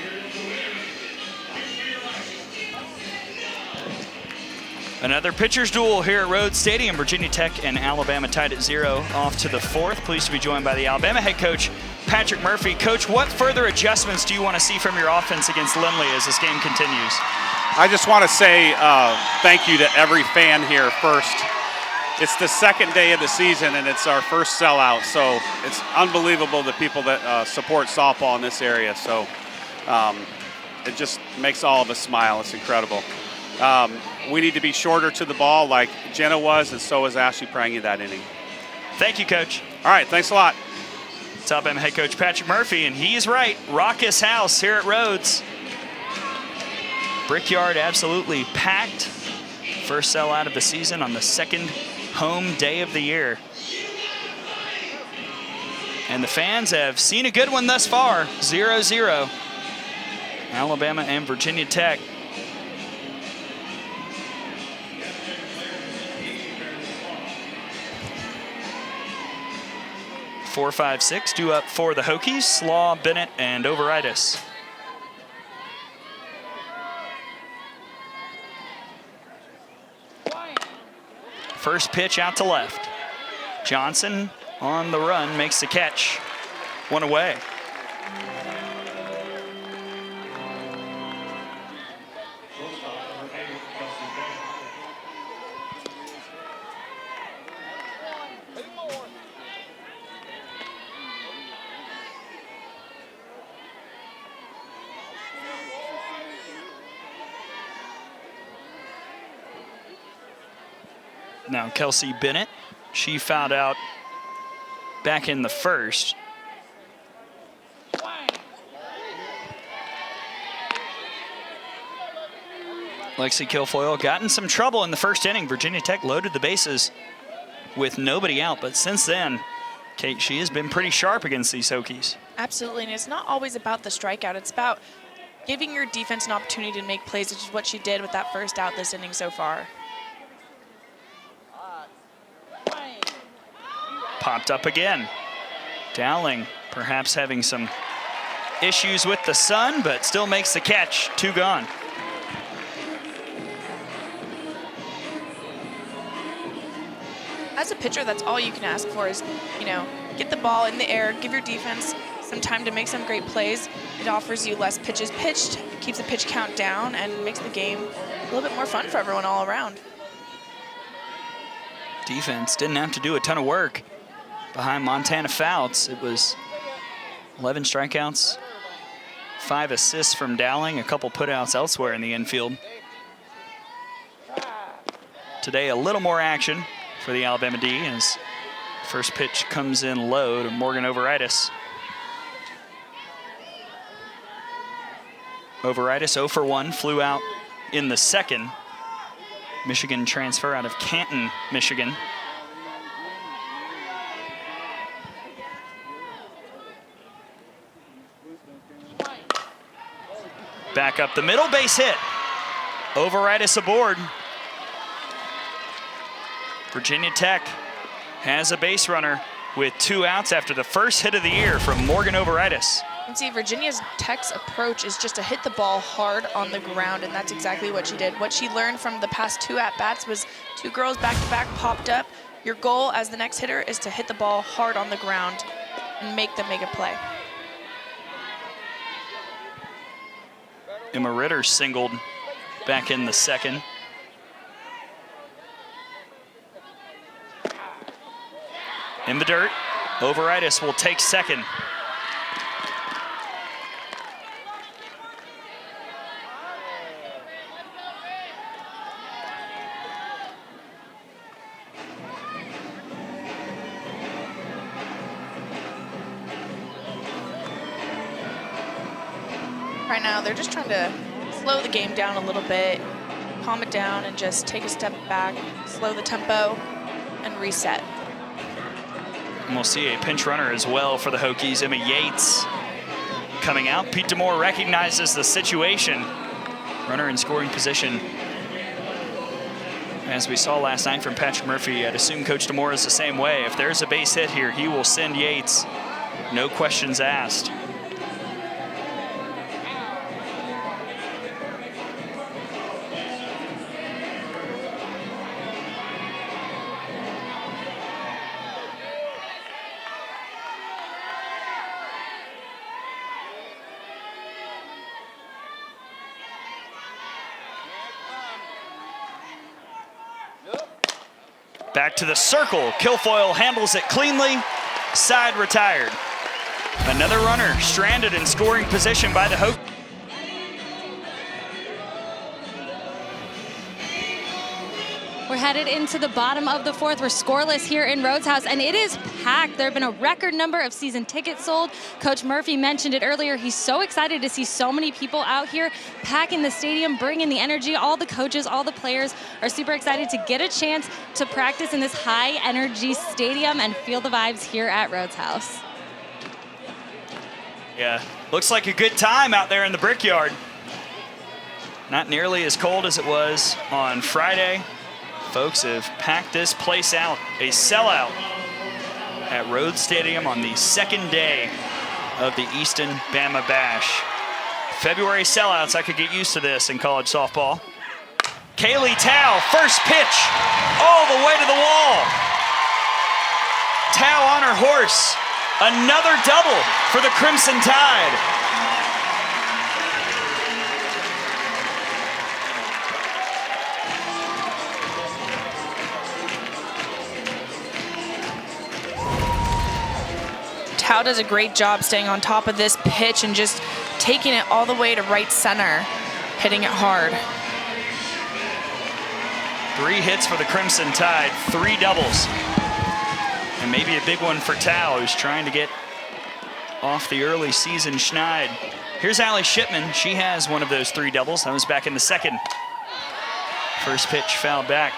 Another pitcher's duel here at Rhodes Stadium. Virginia Tech and Alabama tied at 0. Off to the 4th. Pleased to be joined by the Alabama head coach, Patrick Murphy. Coach, what further adjustments do you want to see from your offense against Lemley as this game continues? I just want to say thank you to every fan here first. It's the second day of the season, and it's our first sellout, so it's unbelievable the people that support softball in this area. So it just makes all of us smile. It's incredible. We need to be shorter to the ball like Jenna was, and so is Ashley Prangy that inning. Thank you, Coach. All right, thanks a lot. It's Alabama head coach Patrick Murphy, and he's right. Raucous house here at Rhodes. Brickyard absolutely packed. First sellout of the season on the second home day of the year. And the fans have seen a good one thus far, 0-0. Alabama and Virginia Tech. Four, 5, 6 due up for the Hokies, Slaw, Bennett, and Overitis. First pitch out to left. Johnson on the run makes the catch. 1 away. Now Kelsey Bennett, she fouled out back in the first. Lexi Kilfoyle got in some trouble in the first inning. Virginia Tech loaded the bases with nobody out, but since then, Kate, she has been pretty sharp against these Hokies. Absolutely, and it's not always about the strikeout. It's about giving your defense an opportunity to make plays, which is what she did with that first out this inning so far. Popped up again. Dowling perhaps having some issues with the sun, but still makes the catch. 2 gone. As a pitcher, that's all you can ask for is, get the ball in the air, give your defense some time to make some great plays. It offers you less pitches pitched, keeps the pitch count down, and makes the game a little bit more fun for everyone all around. Defense didn't have to do a ton of work behind Montana Fouts. It was 11 strikeouts, 5 assists from Dowling, a couple putouts elsewhere in the infield. Today, a little more action for the Alabama D as first pitch comes in low to Morgan Overitis. Overitis 0 for 1, flew out in the second. Michigan transfer out of Canton, Michigan. Back up the middle, base hit. Overitis aboard. Virginia Tech has a base runner with 2 outs after the first hit of the year from Morgan Overitis. You can see Virginia Tech's approach is just to hit the ball hard on the ground, and that's exactly what she did. What she learned from the past 2 at-bats was 2 girls back-to-back popped up. Your goal as the next hitter is to hit the ball hard on the ground and make them make a play. Emma Ritter singled back in the second. In the dirt, Overitis will take second. Right now, they're just trying to slow the game down a little bit, calm it down, and just take a step back, slow the tempo, and reset. And we'll see a pinch runner as well for the Hokies. Emma Yates coming out. Pete Demore recognizes the situation. Runner in scoring position. As we saw last night from Patrick Murphy, I'd assume Coach Demore is the same way. If there's a base hit here, he will send Yates. No questions asked. Back to the circle. Kilfoyle handles it cleanly. Side retired. Another runner stranded in scoring position by the Hokies. We're headed into the bottom of the 4th. We're scoreless here in Rhodes House, and it is packed. There have been a record number of season tickets sold. Coach Murphy mentioned it earlier. He's so excited to see so many people out here packing the stadium, bringing the energy. All the coaches, all the players are super excited to get a chance to practice in this high-energy stadium and feel the vibes here at Rhodes House. Yeah, looks like a good time out there in the Brickyard. Not nearly as cold as it was on Friday. Folks have packed this place out, a sellout at Rhodes Stadium on the second day of the Easton Bama Bash. February sellouts, I could get used to this in college softball. Kaylee Tao, first pitch, all the way to the wall. Tao on her horse, another double for the Crimson Tide. Tao does a great job staying on top of this pitch and just taking it all the way to right center, hitting it hard. 3 hits for the Crimson Tide, 3 doubles. And maybe a big one for Tao, who's trying to get off the early season schneid. Here's Allie Shipman. She has one of those 3 doubles. That was back in the second. First pitch fouled back.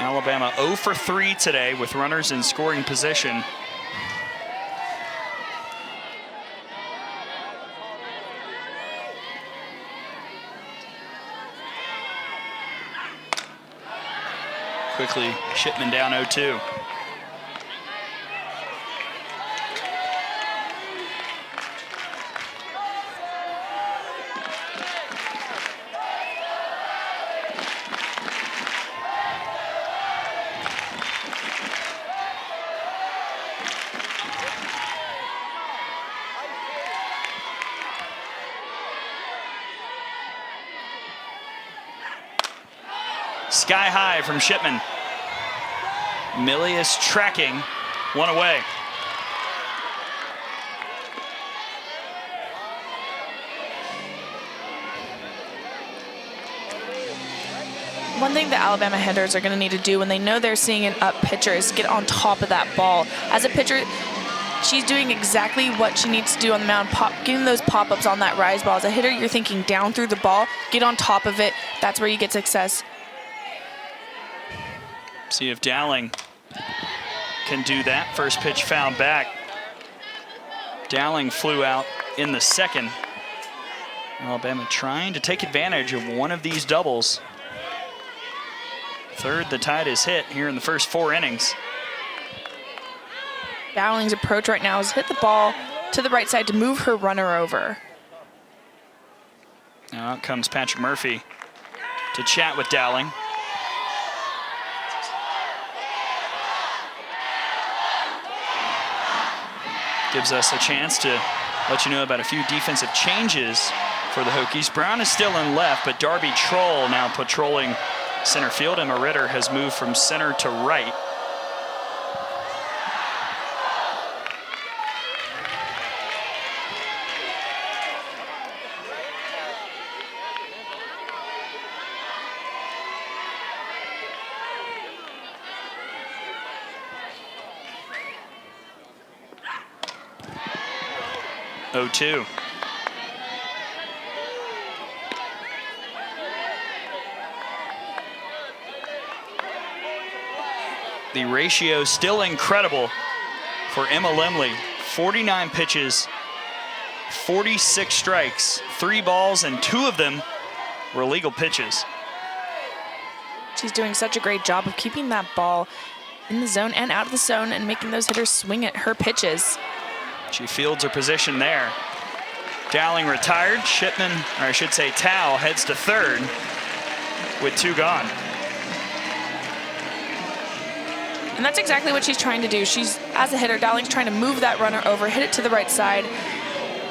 Alabama 0 for 3 today with runners in scoring position. Quickly, Shipman down 0-2. sky high from Shipman. Millie is tracking, one away. One thing the Alabama hitters are going to need to do when they know they're seeing an up pitcher is get on top of that ball. As a pitcher, she's doing exactly what she needs to do on the mound, getting those pop-ups on that rise ball. As a hitter, you're thinking down through the ball, get on top of it. That's where you get success. See if Dowling can do that. First pitch fouled back. Dowling flew out in the second. Alabama trying to take advantage of one of these doubles. Third, the Tide is hit here in the first 4 innings. Dowling's approach right now is hit the ball to the right side to move her runner over. Now out comes Patrick Murphy to chat with Dowling. Gives us a chance to let you know about a few defensive changes for the Hokies. Brown is still in left, but Darby Troll now patrolling center field. Emma Ritter has moved from center to right. Oh, 2. The ratio still incredible for Emma Lemley. 49 pitches, 46 strikes, 3 balls, and 2 of them were illegal pitches. She's doing such a great job of keeping that ball in the zone and out of the zone and making those hitters swing at her pitches. She fields her position there. Dowling retired. Shipman, or I should say Tao, heads to third with 2 gone. And that's exactly what she's trying to do. She's, as a hitter, Dowling's trying to move that runner over, hit it to the right side,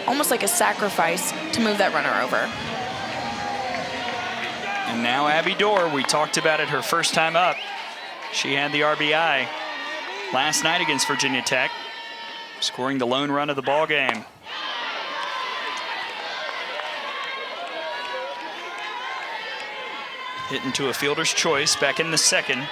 almost like a sacrifice to move that runner over. And now Abby Dorr, we talked about it her first time up. She had the RBI last night against Virginia Tech, scoring the lone run of the ball game. Hit into a fielder's choice back in the second.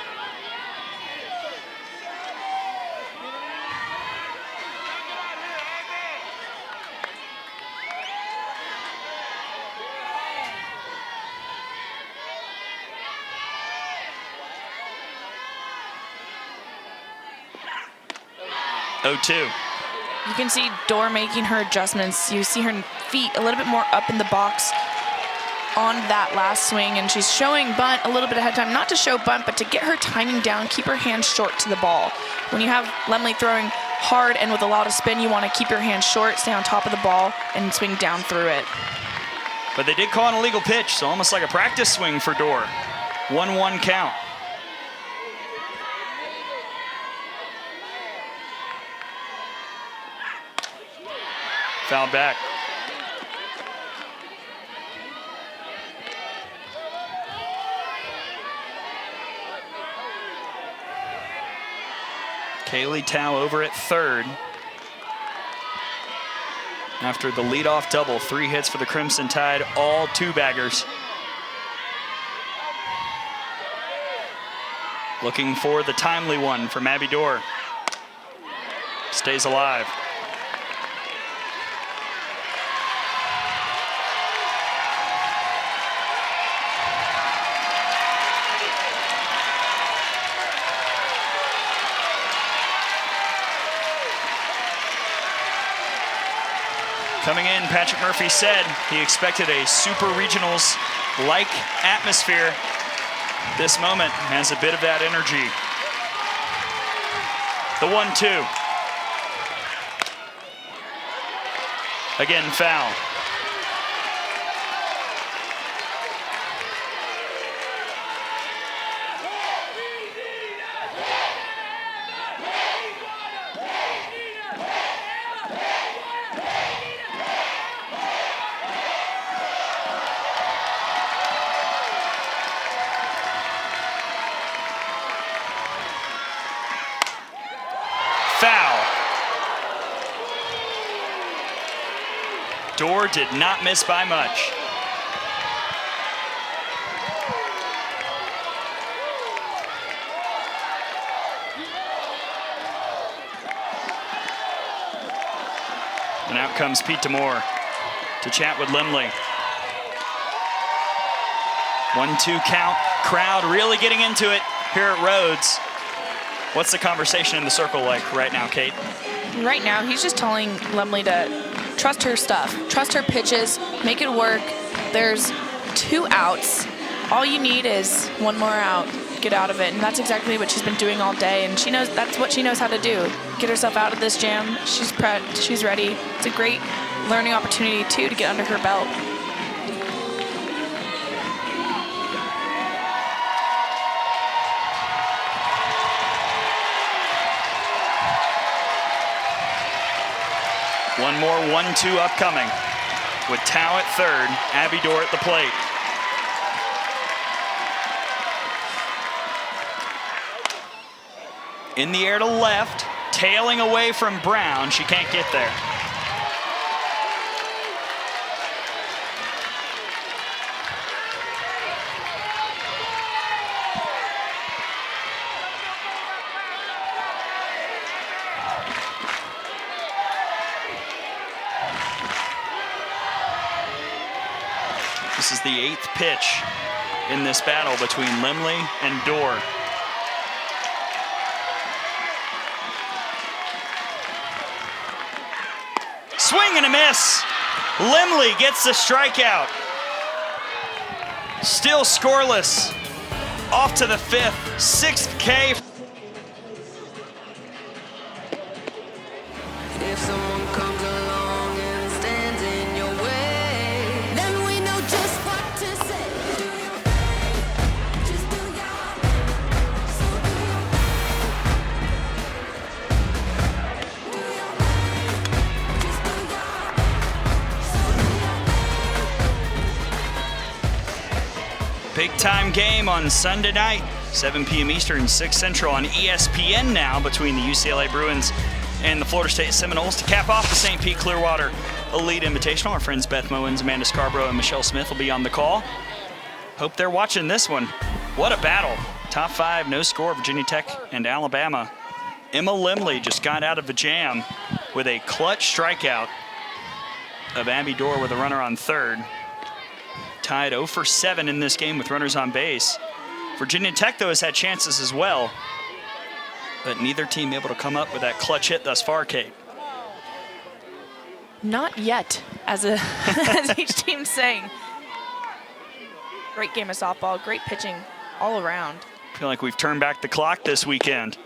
Oh, 2. You can see Dorr making her adjustments. You see her feet a little bit more up in the box on that last swing, and she's showing bunt a little bit ahead of time, not to show bunt, but to get her timing down, keep her hands short to the ball. When you have Lemley throwing hard and with a lot of spin, you want to keep your hands short, stay on top of the ball, and swing down through it. But they did call an illegal pitch, so almost like a practice swing for Dorr. 1-1 count. Foul back. Kaylee Tao over at third. After the leadoff double, 3 hits for the Crimson Tide, all 2-baggers. Looking for the timely one from Abby Dorr. Stays alive. Coming in, Patrick Murphy said he expected a Super Regionals-like atmosphere. This moment has a bit of that energy. The 1-2. Again, foul. Dorr did not miss by much. And out comes Pete Demore to chat with Limley. 1-2 count. Crowd really getting into it here at Rhodes. What's the conversation in the circle like right now, Kate? Right now, he's just telling Limley to trust her stuff, trust her pitches, make it work. There's 2 outs. All you need is 1 more out. Get out of it, and that's exactly what she's been doing all day, and she knows that's what she knows how to do. Get herself out of this jam. She's prepped, she's ready. It's a great learning opportunity too to get under her belt. One more 1-2 upcoming with Tao at third, Abby Dorr at the plate. In the air to left, tailing away from Brown. She can't get there. This is the 8th pitch in this battle between Limley and Dorr. Swing and a miss. Limley gets the strikeout. Still scoreless. Off to the 5th, 6th K. If someone comes along and stands in your way, then we know just what to say. Do your thing, just do your thing. So do your thing. Do your thing, just do your thing. So do your thing. Big time game on Sunday night, 7 p.m. Eastern, 6 Central on ESPN now between the UCLA Bruins and the Florida State Seminoles to cap off the St. Pete Clearwater Elite Invitational. Our friends Beth Mowens, Amanda Scarborough, and Michelle Smith will be on the call. Hope they're watching this one. What a battle. Top 5, no score, Virginia Tech and Alabama. Emma Limley just got out of the jam with a clutch strikeout of Abby Dorr with a runner on third. Tied 0 for 7 in this game with runners on base. Virginia Tech, though, has had chances as well, but neither team able to come up with that clutch hit thus far, Kate. Not yet, as each team's saying. Great game of softball, great pitching all around. I feel like we've turned back the clock this weekend.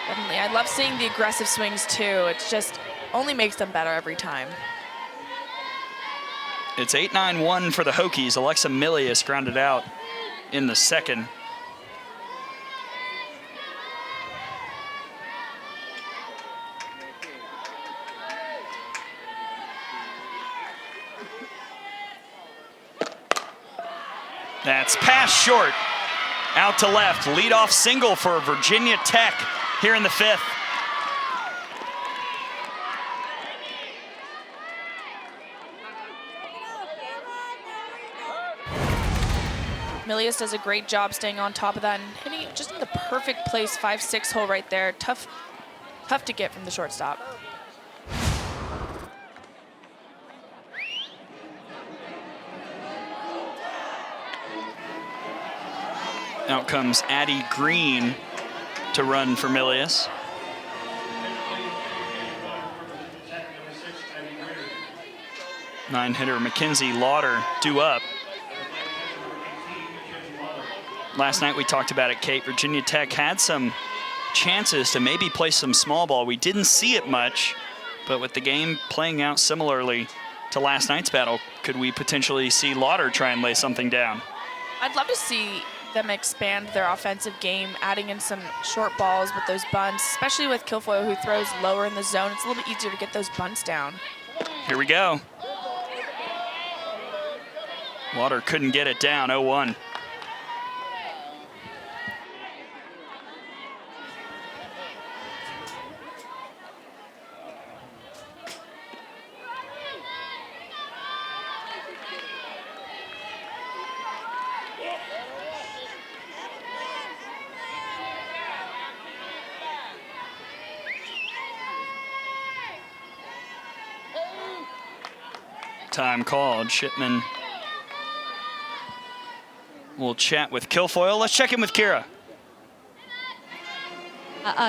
Definitely, I love seeing the aggressive swings too. It just only makes them better every time. It's 8-9-1 for the Hokies. Alexa Milius grounded out in the second. That's pass short. Out to left. Leadoff single for Virginia Tech here in the 5th. Milius does a great job staying on top of that and hitting it just in the perfect place, 5-6 hole right there. Tough to get from the shortstop. Out comes Addie Green to run for Milius. Nine-hitter Mackenzie Lauder due up. Last night we talked about it, Kate. Virginia Tech had some chances to maybe play some small ball. We didn't see it much, but with the game playing out similarly to last night's battle, could we potentially see Lauder try and lay something down? I'd love to see them expand their offensive game, adding in some short balls with those bunts, especially with Kilfoyle, who throws lower in the zone. It's a little bit easier to get those bunts down. Here we go. Lauder couldn't get it down, 0-1. Time called. Shipman will chat with Kilfoyle. Let's check in with Kira.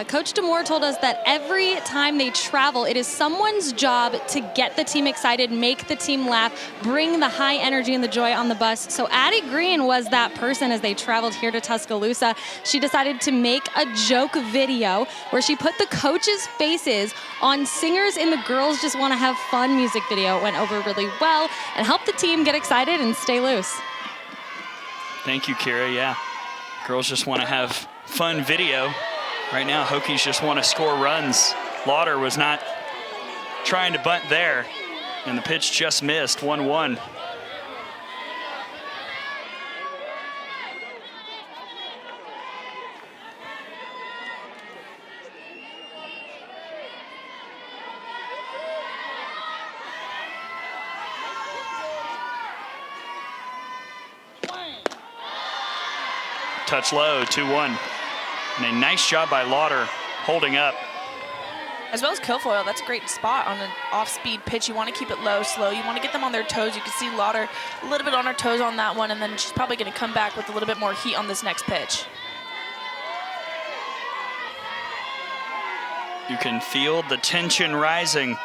Coach DeMoore told us that every time they travel, it is someone's job to get the team excited, make the team laugh, bring the high energy and the joy on the bus. So Addie Green was that person as they traveled here to Tuscaloosa. She decided to make a joke video where she put the coaches' faces on Singers in the Girls Just Want to Have Fun music video. It went over really well and helped the team get excited and stay loose. Thank you, Kira. Yeah, Girls Just Want to Have Fun video. Right now, Hokies just want to score runs. Lauder was not trying to bunt there, and the pitch just missed, 1-1. Touch low, 2-1. And a nice job by Lauder holding up. As well as Kilfoyle, that's a great spot on an off-speed pitch. You want to keep it low, slow. You want to get them on their toes. You can see Lauder a little bit on her toes on that one, and then she's probably going to come back with a little bit more heat on this next pitch. You can feel the tension rising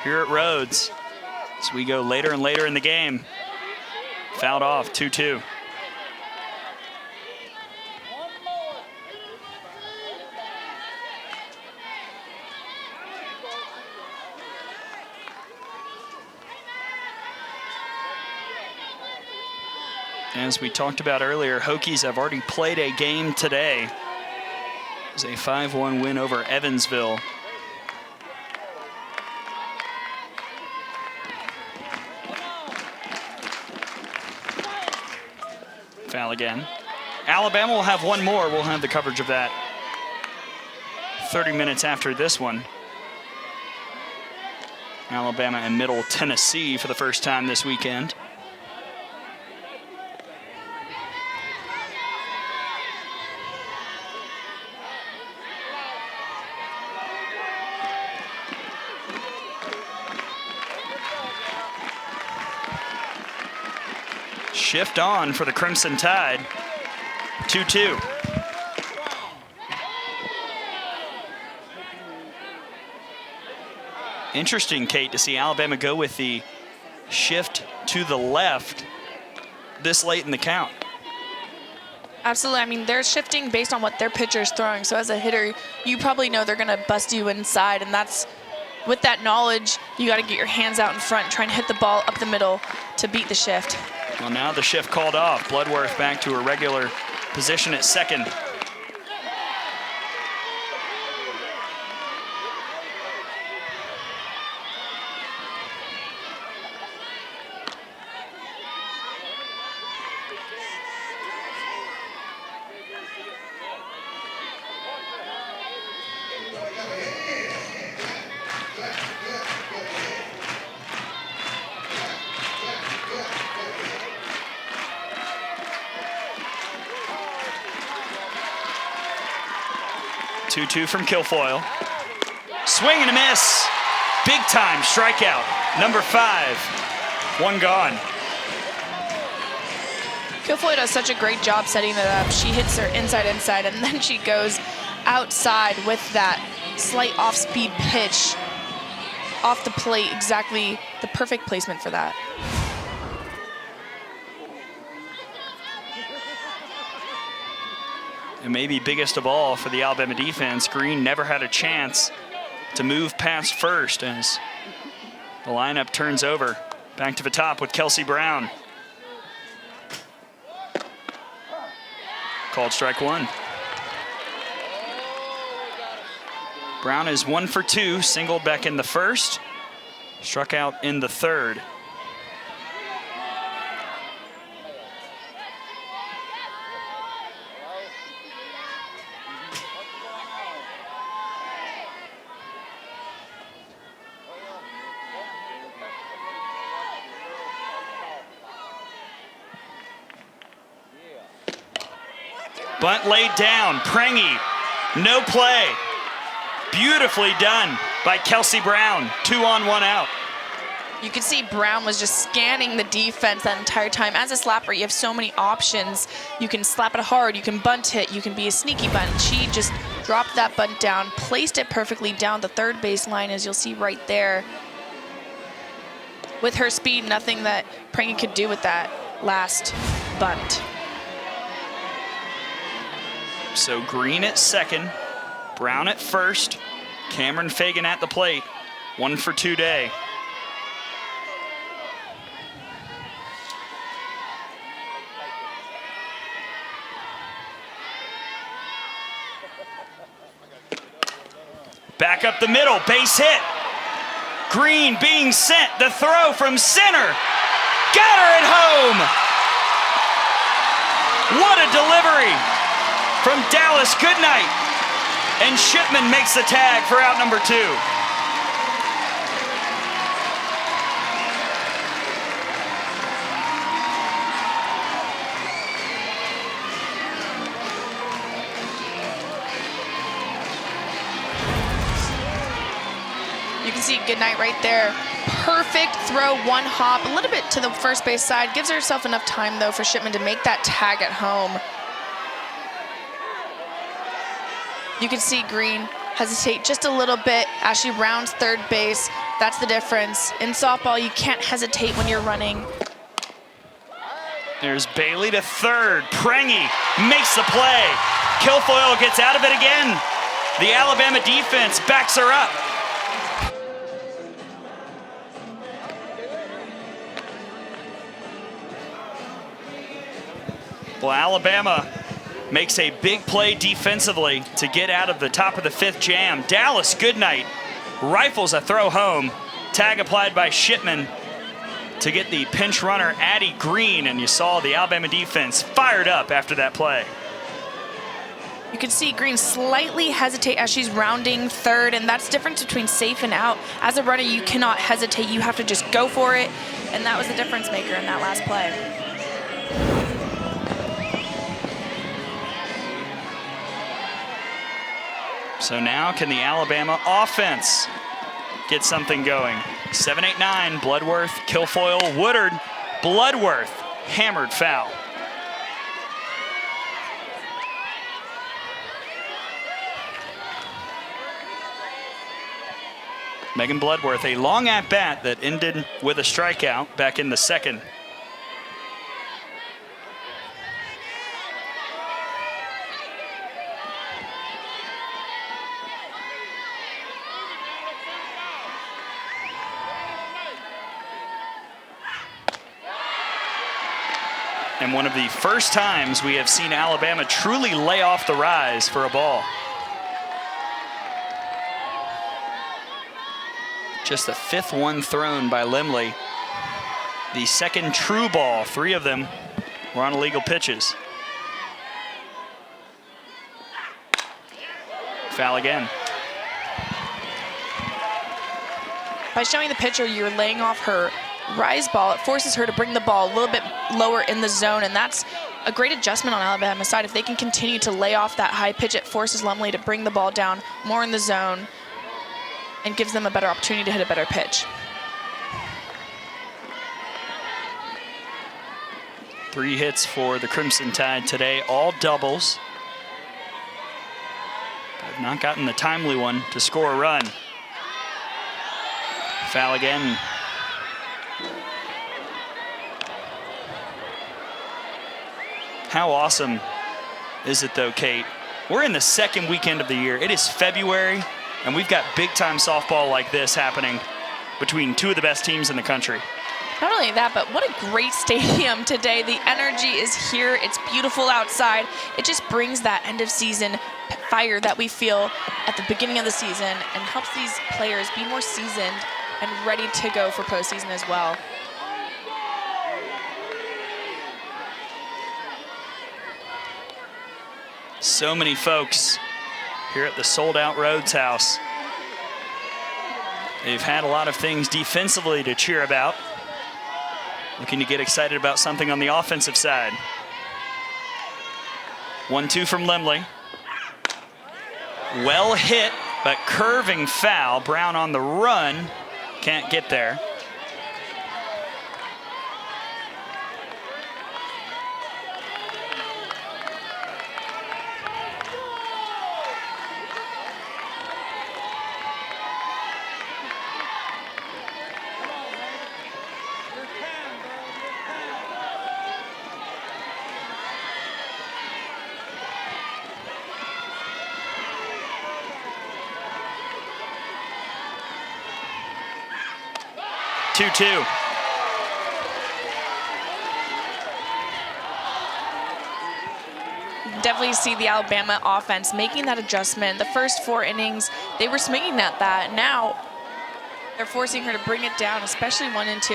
here at Rhodes as we go later and later in the game. Fouled off, 2-2. As we talked about earlier, Hokies have already played a game today. It was a 5-1 win over Evansville. Foul again. Alabama will have one more. We'll have the coverage of that 30 minutes after this one. Alabama and Middle Tennessee for the first time this weekend. Shift on for the Crimson Tide. 2-2. Interesting, Kate, to see Alabama go with the shift to the left this late in the count. Absolutely. I mean, they're shifting based on what their pitcher's throwing. So as a hitter, you probably know they're going to bust you inside, and that's with that knowledge, you got to get your hands out in front and try and hit the ball up the middle to beat the shift. Well, now the shift called off. Bloodworth back to a regular position at second. Two from Kilfoyle. Swing and a miss. Big time strikeout. Number 5. One gone. Kilfoyle does such a great job setting it up. She hits her inside, and then she goes outside with that slight off-speed pitch off the plate. Exactly the perfect placement for that. And maybe biggest of all for the Alabama defense, Green never had a chance to move past first as the lineup turns over. Back to the top with Kelsey Brown. Called strike one. Brown is 1 for 2, singled back in the first, struck out in the third. Bunt laid down, Prangy, no play. Beautifully done by Kelsey Brown, 2 on 1 out. You can see Brown was just scanning the defense that entire time. As a slapper, you have so many options. You can slap it hard, you can bunt it, you can be a sneaky bunt. She just dropped that bunt down, placed it perfectly down the third baseline, as you'll see right there. With her speed, nothing that Prangy could do with that last bunt. So Green at second, Brown at first, Cameron Fagan at the plate. 1 for 2 day. Back up the middle, base hit. Green being sent, the throw from center. Got her at home. What a delivery from Dallas Goodnight. And Shipman makes the tag for out number 2. You can see Goodnight right there. Perfect throw, one hop, a little bit to the first base side. Gives herself enough time, though, for Shipman to make that tag at home. You can see Green hesitate just a little bit as she rounds third base. That's the difference. In softball, you can't hesitate when you're running. There's Bailey to third. Prangy makes the play. Kilfoyle gets out of it again. The Alabama defense backs her up. Well, Alabama makes a big play defensively to get out of the top of the 5th jam. Dallas Goodnight rifles a throw home. Tag applied by Shipman to get the pinch runner, Addie Green, and you saw the Alabama defense fired up after that play. You can see Green slightly hesitate as she's rounding third, and that's the difference between safe and out. As a runner, you cannot hesitate. You have to just go for it, and that was the difference maker in that last play. So now can the Alabama offense get something going? 7-8-9, Bloodworth, Kilfoyle, Woodard, Bloodworth, hammered foul. Megan Bloodworth, a long at-bat that ended with a strikeout back in the 2nd. And one of the first times we have seen Alabama truly lay off the rise for a ball. Just the 5th one thrown by Lemley. The 2nd true ball, 3 of them were on illegal pitches. Foul again. By showing the pitcher you're laying off her rise ball, it forces her to bring the ball a little bit lower in the zone, and that's a great adjustment on Alabama's side. If they can continue to lay off that high pitch, it forces Lumley to bring the ball down more in the zone and gives them a better opportunity to hit a better pitch. 3 hits for the Crimson Tide today, all doubles. But have not gotten the timely one to score a run. Foul again. How awesome is it though, Kate? We're in the 2nd weekend of the year. It is February, and we've got big-time softball like this happening between 2 of the best teams in the country. Not only that, but what a great stadium today. The energy is here. It's beautiful outside. It just brings that end of season fire that we feel at the beginning of the season and helps these players be more seasoned and ready to go for postseason as well. So many folks here at the sold-out Rhodes House. They've had a lot of things defensively to cheer about. Looking to get excited about something on the offensive side. 1-2 from Lemley. Well hit, but curving foul. Brown on the run. Can't get there. 2-2. Definitely see the Alabama offense making that adjustment. The first 4 innings, they were swinging at that. Now they're forcing her to bring it down, especially 1 and 2.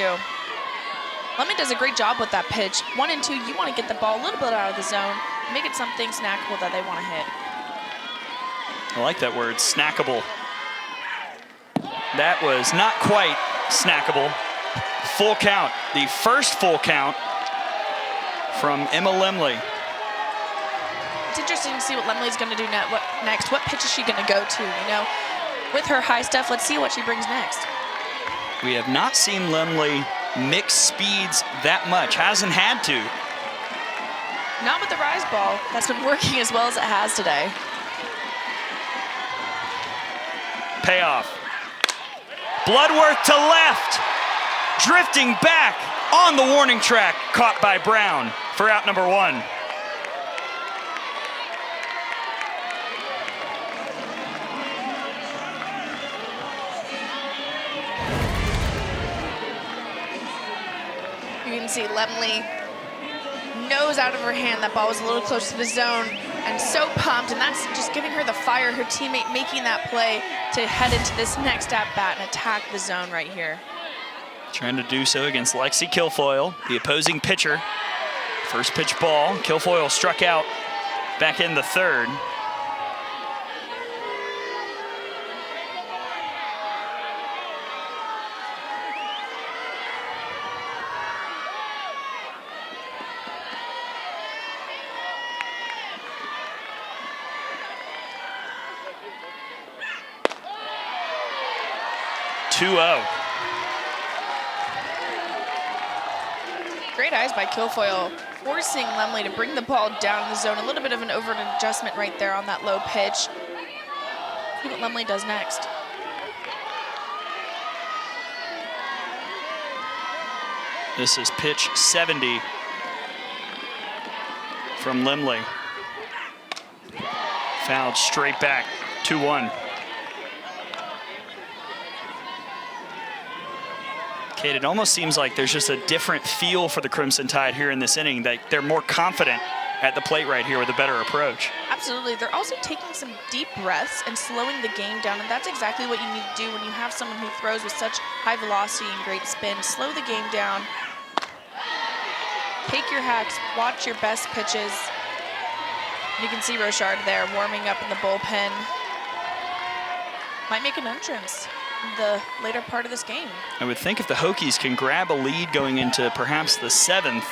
Lemley does a great job with that pitch. 1 and 2, you want to get the ball a little bit out of the zone, make it something snackable that they want to hit. I like that word, snackable. That was not quite snackable. Full count, the first full count from Emma Lemley. It's interesting to see what Lemley's going to do next. What pitch is she going to go to, you know? With her high stuff, let's see what she brings next. We have not seen Lemley mix speeds that much, hasn't had to. Not with the rise ball. That's been working as well as it has today. Payoff. Bloodworth to left. Drifting back on the warning track. Caught by Brown for out number 1. You can see Lemley nose out of her hand. That ball was a little close to the zone and so pumped, and that's just giving her the fire, her teammate making that play to head into this next at-bat and attack the zone right here. Trying to do so against Lexi Kilfoyle, the opposing pitcher. First pitch ball, Kilfoyle struck out back in the 3rd. Great eyes by Kilfoyle, forcing Lemley to bring the ball down in the zone. A little bit of an over adjustment right there on that low pitch. See what Lemley does next. This is pitch 70 from Lemley. Fouled straight back, 2-1. Kate, it almost seems like there's just a different feel for the Crimson Tide here in this inning, that they're more confident at the plate right here with a better approach. Absolutely. They're also taking some deep breaths and slowing the game down, and that's exactly what you need to do when you have someone who throws with such high velocity and great spin. Slow the game down. Take your hacks, watch your best pitches. You can see Rochard there warming up in the bullpen. Might make an entrance in the later part of this game. I would think if the Hokies can grab a lead going into perhaps the 7th,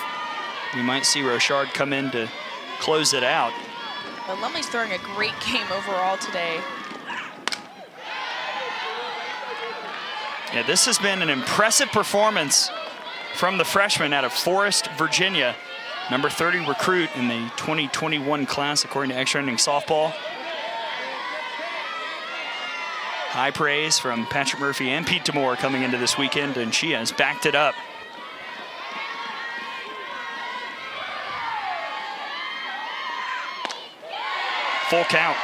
we might see Rochard come in to close it out. But Lemley's throwing a great game overall today. Yeah, this has been an impressive performance from the freshman out of Forest, Virginia. Number 30 recruit in the 2021 class, according to Extra Innings Softball. High praise from Patrick Murphy and Pete Demore coming into this weekend, and she has backed it up. Full count.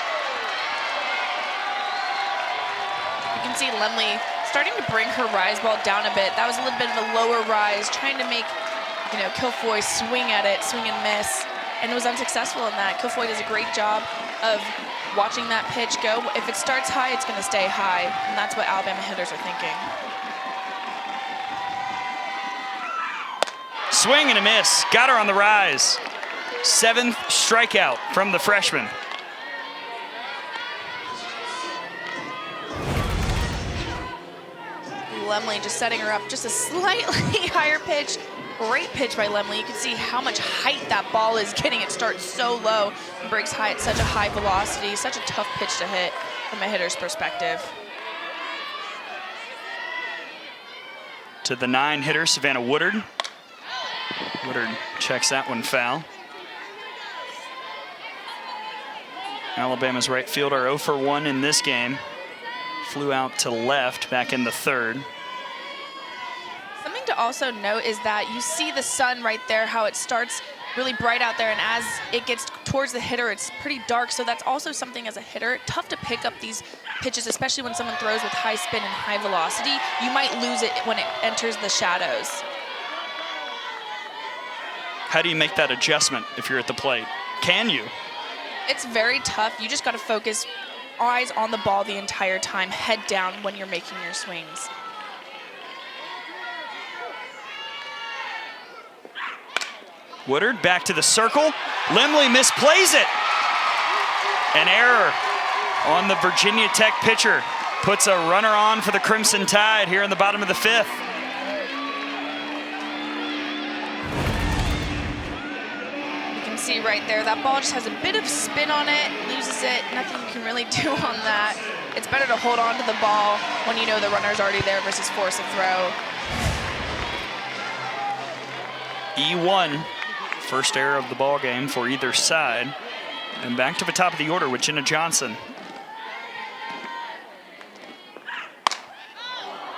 You can see Lemley starting to bring her rise ball down a bit. That was a little bit of a lower rise, trying to make, you know, Kilfoyle swing at it, swing and miss, and it was unsuccessful in that. Kilfoyle does a great job of watching that pitch go. If it starts high, it's going to stay high, and that's what Alabama hitters are thinking. Swing and a miss. Got her on the rise. 7th strikeout from the freshman. Lemley just setting her up just a slightly higher pitch. Great pitch by Lemley. You can see how much height that ball is getting. It starts so low and breaks high at such a high velocity. Such a tough pitch to hit from a hitter's perspective. To the 9 hitter, Savannah Woodard. Woodard checks that one foul. Alabama's right fielder 0 for 1 in this game. Flew out to left back in the 3rd. Something to also note is that you see the sun right there, how it starts really bright out there, and as it gets towards the hitter, it's pretty dark, so that's also something as a hitter, tough to pick up these pitches, especially when someone throws with high spin and high velocity. You might lose it when it enters the shadows. How do you make that adjustment if you're at the plate? Can you? It's very tough. You just got to focus, eyes on the ball the entire time, head down when you're making your swings. Woodard back to the circle. Limley misplays it. An error on the Virginia Tech pitcher. Puts a runner on for the Crimson Tide here in the bottom of the 5th. You can see right there, that ball just has a bit of spin on it, loses it, nothing you can really do on that. It's better to hold on to the ball when you know the runner's already there versus force a throw. E1, first error of the ball game for either side. And back to the top of the order with Jenna Johnson.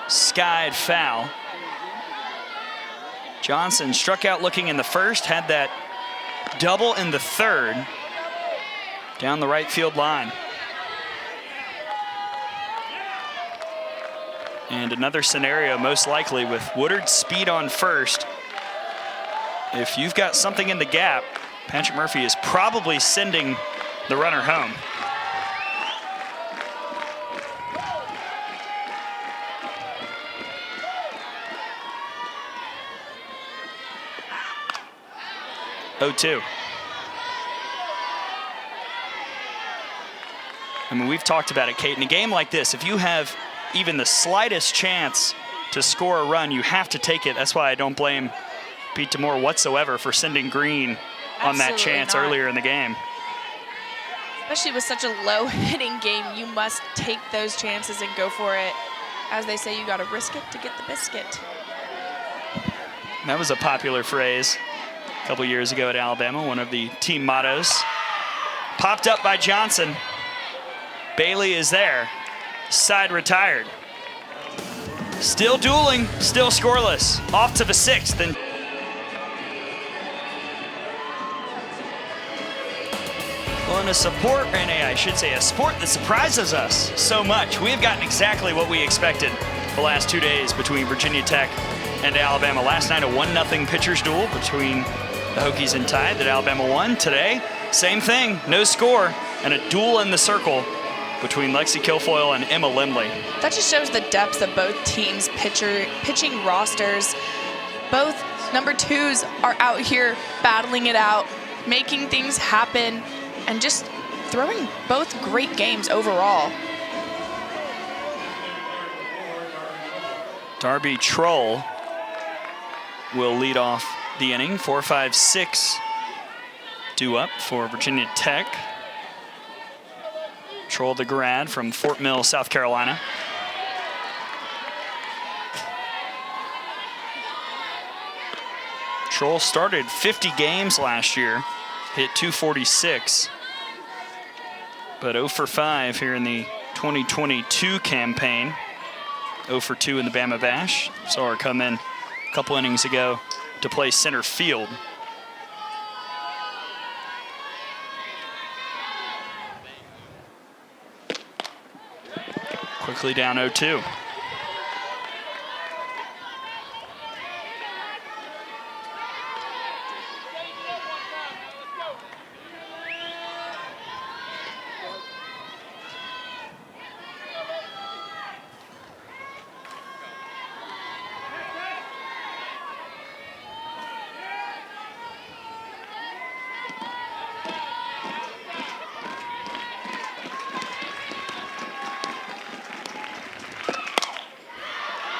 Skied foul. Johnson struck out looking in the first, had that double in the third, down the right field line. And another scenario most likely with Woodard's speed on first. If you've got something in the gap, Patrick Murphy is probably sending the runner home. Oh, 2. I mean, we've talked about it, Kate. In a game like this, if you have even the slightest chance to score a run, you have to take it. That's why I don't blame Pete Demore whatsoever for sending Green on that chance earlier in the game. Especially with such a low-hitting game, you must take those chances and go for it. As they say, you got to risk it to get the biscuit. That was a popular phrase a couple years ago at Alabama, one of the team mottos. Popped up by Johnson. Bailey is there. Side retired. Still dueling, still scoreless. Off to the 6th. And well, in a sport that surprises us so much, we've gotten exactly what we expected the last 2 days between Virginia Tech and Alabama. Last night, a 1-0 pitcher's duel between the Hokies and Tide that Alabama won. Today, same thing, no score, and a duel in the circle between Lexi Kilfoyle and Emma Limley. That just shows the depth of both teams' pitching rosters. Both number 2s are out here battling it out, making things happen, and just throwing both great games overall. Darby Troll will lead off the inning. 4, 5, 6 due up for Virginia Tech. Troll, the grad from Fort Mill, South Carolina. Troll started 50 games last year, hit .246, but 0 for 5 here in the 2022 campaign. 0 for 2 in the Bama Bash. Saw her come in a couple innings ago to play center field. Quickly down 0-2.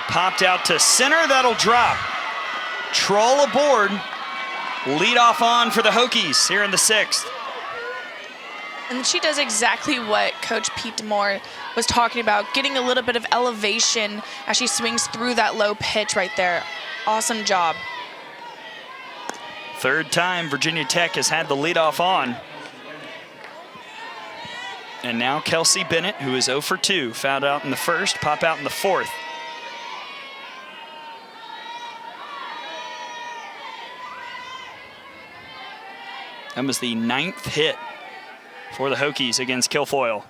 Popped out to center, that'll drop. Troll aboard. Lead off on for the Hokies here in the 6th. And she does exactly what Coach Pete Demore was talking about, getting a little bit of elevation as she swings through that low pitch right there. Awesome job. Third time Virginia Tech has had the leadoff on. And now Kelsey Bennett, who is 0 for 2, fouled out in the first, pop out in the 4th. That was the 9th hit for the Hokies against Kilfoyle.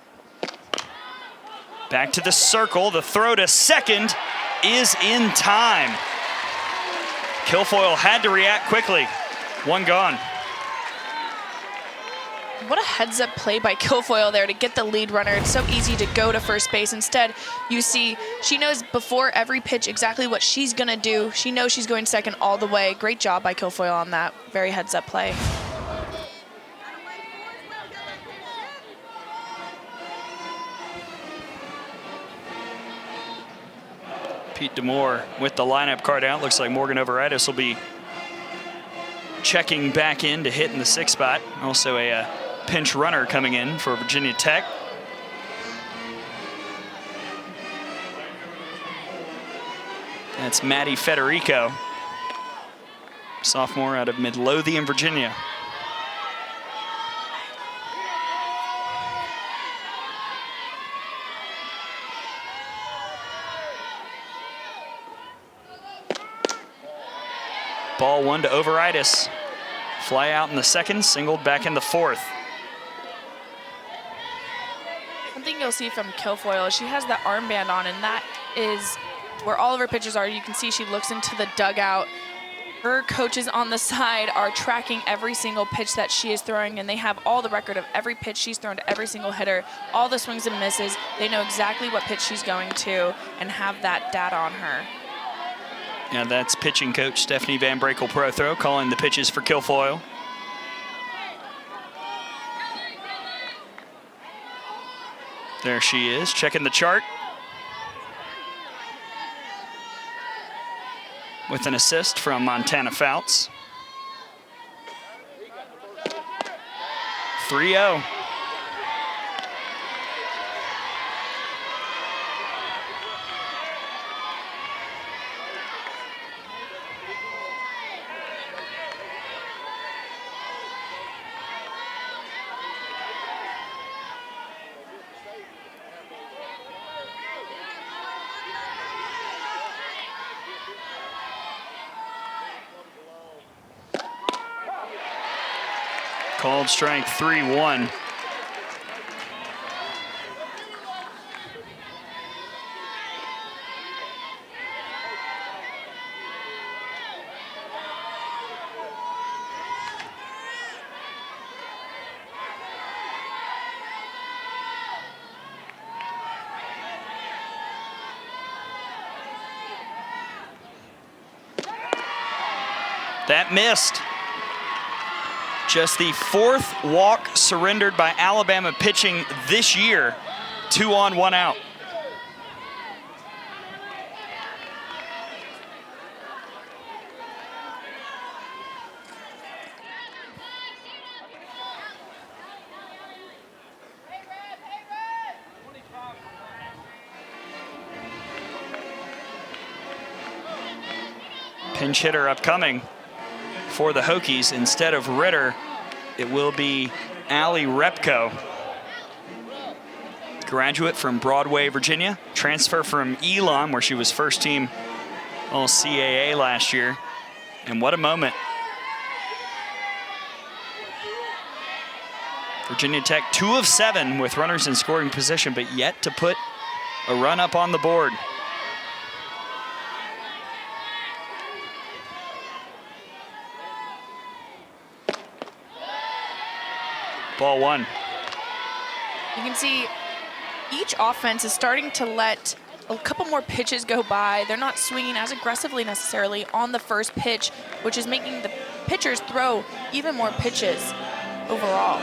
Back to the circle. The throw to second is in time. Kilfoyle had to react quickly. One gone. What a heads-up play by Kilfoyle there to get the lead runner. It's so easy to go to first base. Instead, you see she knows before every pitch exactly what she's going to do. She knows she's going second all the way. Great job by Kilfoyle on that very heads-up play. Pete Demore with the lineup card out. Looks like Morgan Overitis will be checking back in to hit in the 6th spot. Also a pinch runner coming in for Virginia Tech. That's Maddie Federico, sophomore out of Midlothian, Virginia. Ball 1 to Overitis. Fly out in the 2nd, singled back in the 4th. One thing you'll see from Kilfoyle is she has that armband on, and that is where all of her pitchers are. You can see she looks into the dugout. Her coaches on the side are tracking every single pitch that she is throwing, and they have all the record of every pitch she's thrown to every single hitter, all the swings and misses. They know exactly what pitch she's going to and have that data on her. Yeah, that's pitching coach Stephanie Van Brakel Prothro calling the pitches for Kilfoyle. There she is, checking the chart. With an assist from Montana Fouts. 3-0. Called strike 3-1. That missed. Just the 4th walk surrendered by Alabama pitching this year. 2 on, 1 out. Pinch hitter upcoming for the Hokies. Instead of Ritter, it will be Allie Repko. Graduate from Broadway, Virginia. Transfer from Elon, where she was first team All-CAA last year. And what a moment. Virginia Tech 2 of 7 with runners in scoring position, but yet to put a run up on the board. Ball 1. You can see each offense is starting to let a couple more pitches go by. They're not swinging as aggressively necessarily on the first pitch, which is making the pitchers throw even more pitches overall.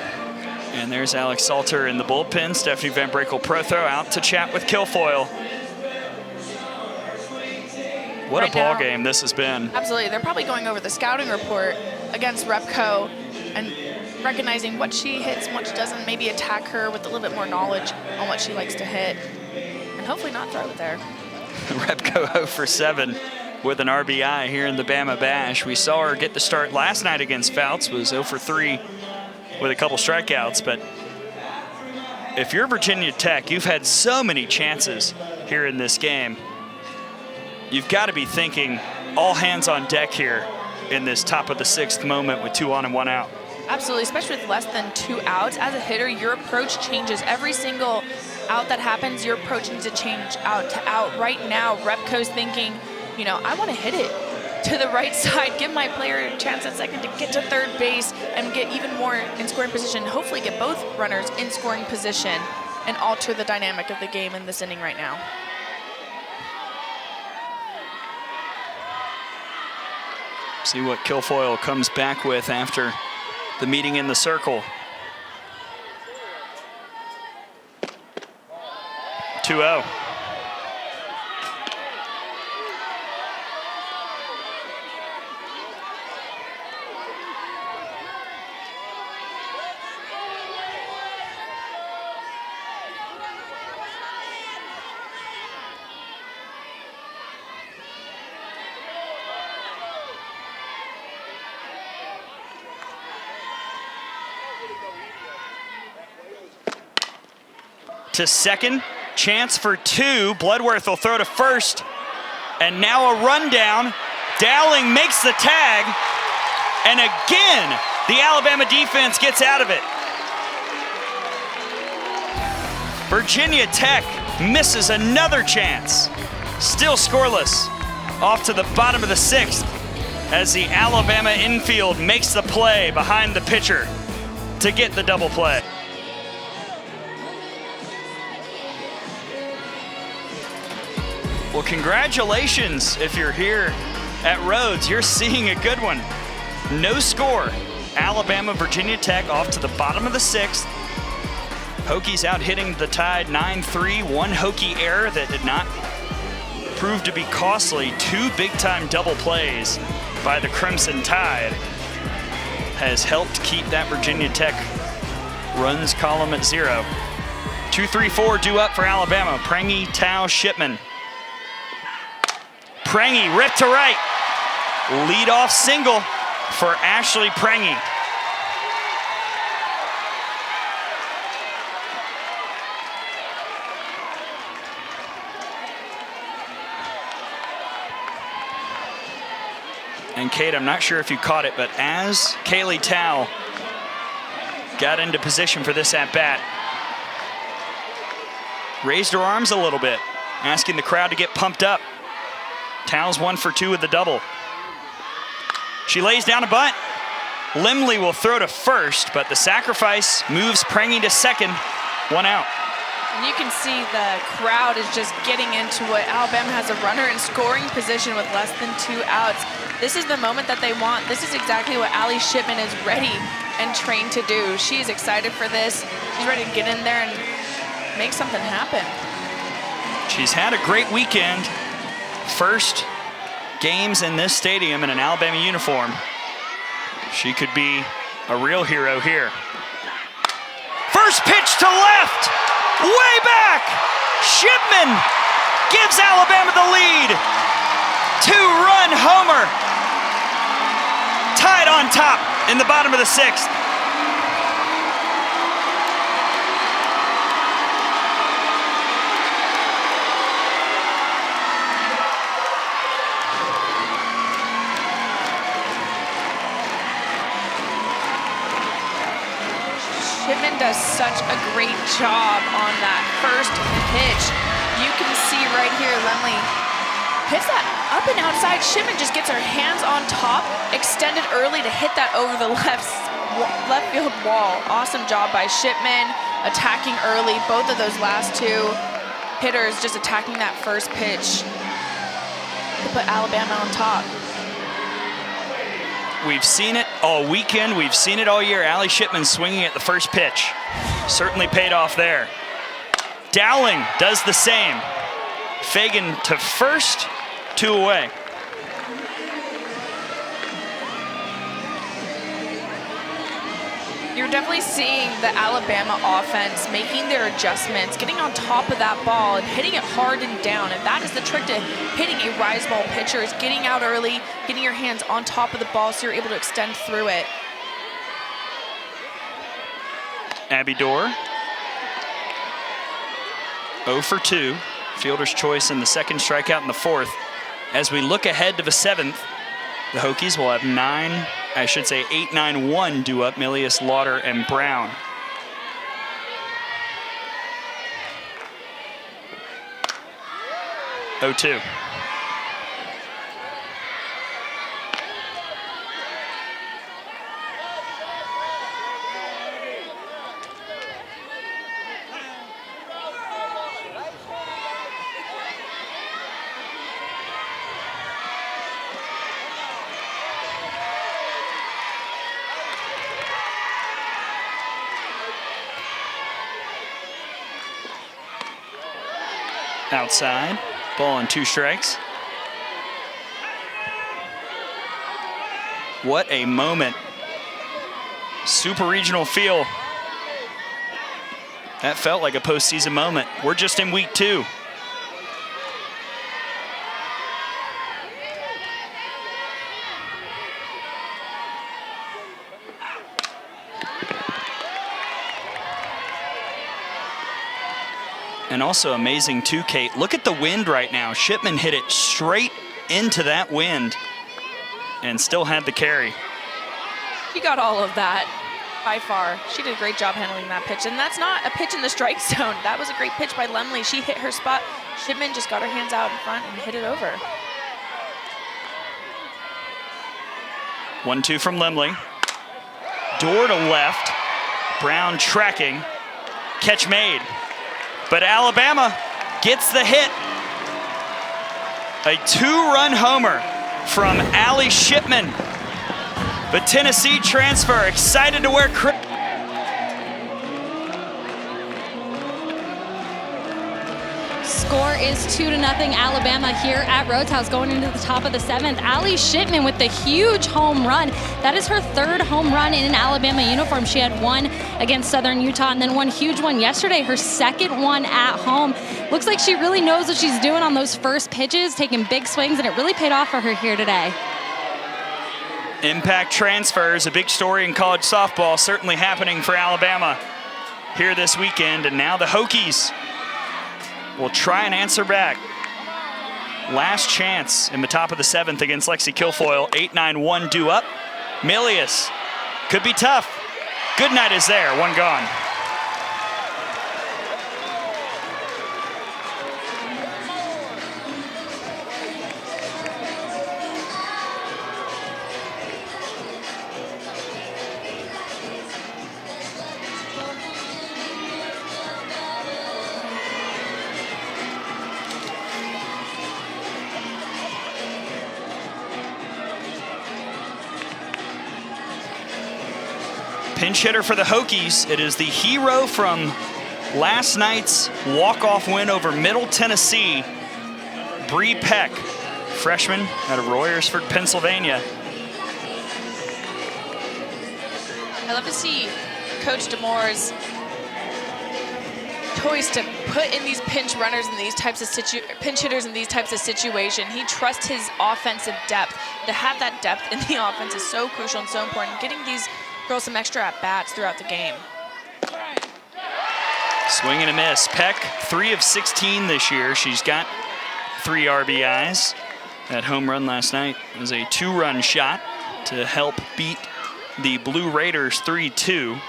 And there's Alex Salter in the bullpen. Stephanie Van Brakel Prothro out to chat with Kilfoyle. What Right a ball now, game this has been. Absolutely. They're probably going over the scouting report against Repko and recognizing what she hits and what she doesn't, maybe attack her with a little bit more knowledge on what she likes to hit, and hopefully not throw it there. Repko 0 for 7 with an RBI here in the Bama Bash. We saw her get the start last night against Fouts, was 0 for 3 with a couple strikeouts, but if you're Virginia Tech, you've had so many chances here in this game. You've got to be thinking all hands on deck here in this top of the 6th moment with 2 on and 1 out. Absolutely, especially with less than 2 outs. As a hitter, your approach changes. Every single out that happens, your approach needs to change out to out. Right now, Repco's thinking, you know, I want to hit it to the right side, give my player a chance at second to get to third base and get even more in scoring position, hopefully get both runners in scoring position and alter the dynamic of the game in this inning right now. See what Kilfoyle comes back with after the meeting in the circle. 2-0. To second, chance for 2. Bloodworth will throw to first. And now a rundown. Dowling makes the tag. And again, the Alabama defense gets out of it. Virginia Tech misses another chance. Still scoreless. Off to the bottom of the 6th as the Alabama infield makes the play behind the pitcher to get the double play. Well, congratulations if you're here at Rhodes. You're seeing a good one. No score. Alabama, Virginia Tech off to the bottom of the 6th. Hokies out hitting the Tide 9-3. One Hokie error that did not prove to be costly. 2 big-time double plays by the Crimson Tide has helped keep that Virginia Tech runs column at 0. 2-3-4 due up for Alabama. Prangy, Tao, Shipman. Prangy ripped to right. Leadoff single for Ashley Prangy. And Kate, I'm not sure if you caught it, but as Kaylee Tao got into position for this at-bat, raised her arms a little bit, asking the crowd to get pumped up. Tao's 1 for 2 with the double. She lays down a bunt. Limley will throw to first, but the sacrifice moves Prangy to second. 1 out. And you can see the crowd is just getting into it. Alabama has a runner in scoring position with less than 2 outs. This is the moment that they want. This is exactly what Allie Shipman is ready and trained to do. She is excited for this. She's ready to get in there and make something happen. She's had a great weekend. First games in this stadium in an Alabama uniform. She could be a real hero here. First pitch to left, way back. Shipman gives Alabama the lead. 2-run homer. Tied on top in the bottom of the 6th. Shipman does such a great job on that first pitch. You can see right here, Lemley hits that up and outside. Shipman just gets her hands on top, extended early to hit that over the left field wall. Awesome job by Shipman, attacking early. Both of those last 2 hitters just attacking that first pitch to put Alabama on top. We've seen it all weekend. We've seen it all year. Allie Shipman swinging at the first pitch. Certainly paid off there. Dowling does the same. Fagan to first, 2 away. You're definitely seeing the Alabama offense making their adjustments, getting on top of that ball and hitting it hard and down. And that is the trick to hitting a rise ball pitcher, is getting out early, getting your hands on top of the ball so you're able to extend through it. Abby Dorr, 0 for 2. Fielder's choice in the second, strikeout in the 4th. As we look ahead to the 7th, the Hokies will have 9 I should say 8-9-1 due up, Milius, Lauder, and Brown. Oh, 2. Outside, ball and 2 strikes. What a moment. Super regional feel. That felt like a postseason moment. We're just in week 2. And also amazing too, Kate. Look at the wind right now. Shipman hit it straight into that wind and still had the carry. She got all of that by far. She did a great job handling that pitch. And that's not a pitch in the strike zone. That was a great pitch by Lemley. She hit her spot. Shipman just got her hands out in front and hit it over. 1-2 from Lemley. Door to left. Brown tracking. Catch made. But Alabama gets the hit. A 2-run homer from Allie Shipman. The Tennessee transfer excited to wear Score is 2-0 Alabama here at Rhodes House going into the top of the 7th. Allie Shipman with the huge home run. That is her 3rd home run in an Alabama uniform. She had one against Southern Utah and then one huge one yesterday, her 2nd one at home. Looks like she really knows what she's doing on those first pitches, taking big swings, and it really paid off for her here today. Impact transfers, a big story in college softball, certainly happening for Alabama here this weekend. And now the Hokies will try and answer back. Last chance in the top of the 7th against Lexi Kilfoyle. 8-9-1 due up. Milius could be tough. Goodnight is there, 1 gone. Pinch hitter for the Hokies. It is the hero from last night's walk-off win over Middle Tennessee, Bree Peck, freshman out of Royersford, Pennsylvania. I love to see Coach DeMoore's choice to put in these pinch runners in these types of pinch hitters in these types of situations. He trusts his offensive depth. To have that depth in the offense is so crucial and so important. Getting these girls some extra at-bats throughout the game. Swing and a miss. Peck, 3 of 16 this year. She's got 3 RBIs. That home run last night was a 2-run shot to help beat the Blue Raiders 3-2.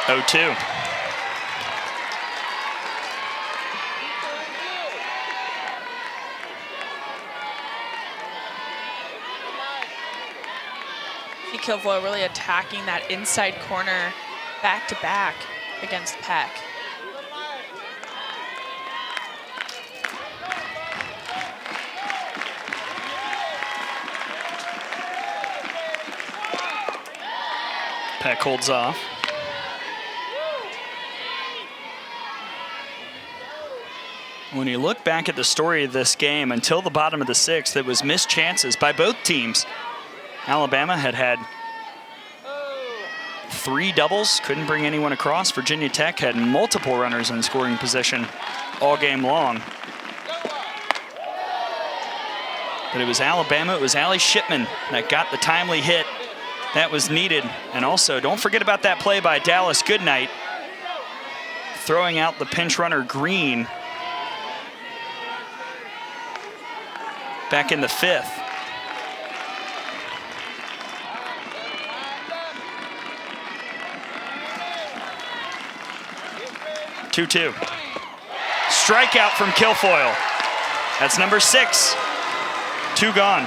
Oh, 2. Kilfoyle really attacking that inside corner back-to-back against Peck. Peck holds off. When you look back at the story of this game, until the bottom of the 6th, it was missed chances by both teams. Alabama had 3 doubles, couldn't bring anyone across. Virginia Tech had multiple runners in scoring position all game long. But it was Alabama, it was Allie Shipman that got the timely hit that was needed. And also, don't forget about that play by Dallas Goodnight, throwing out the pinch runner Green back in the 5th. Two. Strikeout from Kilfoyle. That's number 6. 2 gone.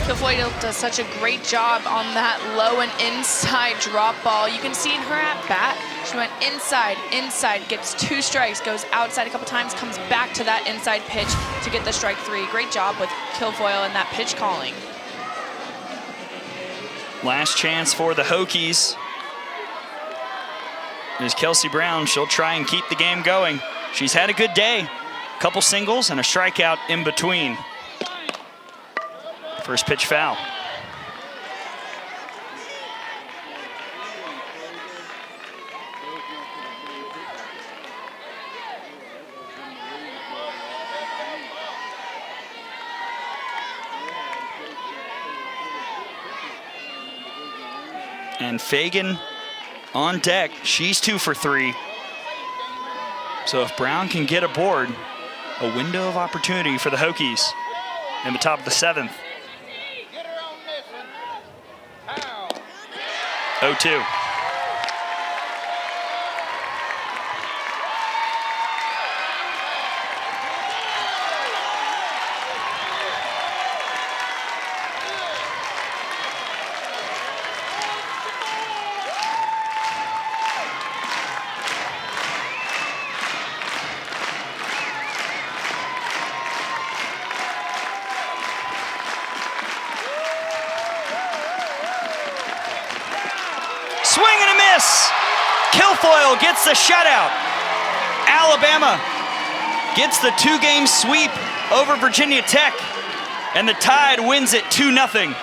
Kilfoyle does such a great job on that low and inside drop ball. You can see in her at bat, she went inside, gets 2 strikes, goes outside a couple times, comes back to that inside pitch to get the strike 3. Great job with Kilfoyle and that pitch calling. Last chance for the Hokies. There's Kelsey Brown. She'll try and keep the game going. She's had a good day. Couple singles and a strikeout in between. First pitch foul. And Fagan on deck. She's 2 for 3. So if Brown can get aboard, a window of opportunity for the Hokies in the top of the 7th. 0-2. Swing and a miss. Kilfoyle gets the shutout. Alabama gets the 2-game sweep over Virginia Tech, and the Tide wins it 2-0.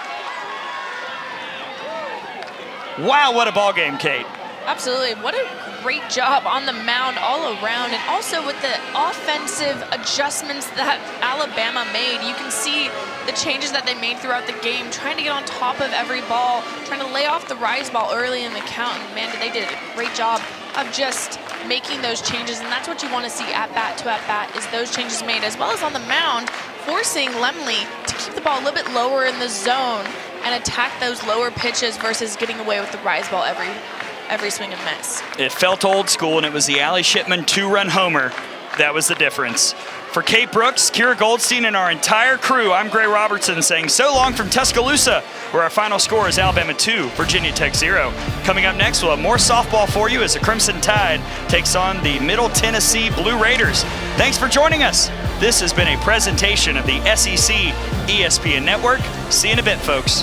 Wow, what a ball game, Kate. Absolutely. What a great job on the mound all around, and also with the offensive adjustments that Alabama made. You can see the changes that they made throughout the game, trying to get on top of every ball, trying to lay off the rise ball early in the count. And man, they did a great job of just making those changes, and that's what you want to see at bat to at bat, is those changes made, as well as on the mound, forcing Lemley to keep the ball a little bit lower in the zone and attack those lower pitches versus getting away with the rise ball every swing and miss. It felt old school, and it was the Allie Shipman 2-run homer that was the difference. For Kate Brooks, Kira Goldstein, and our entire crew, I'm Gray Robertson saying so long from Tuscaloosa, where our final score is Alabama 2, Virginia Tech 0. Coming up next, we'll have more softball for you as the Crimson Tide takes on the Middle Tennessee Blue Raiders. Thanks for joining us. This has been a presentation of the SEC ESPN Network. See you in a bit, folks.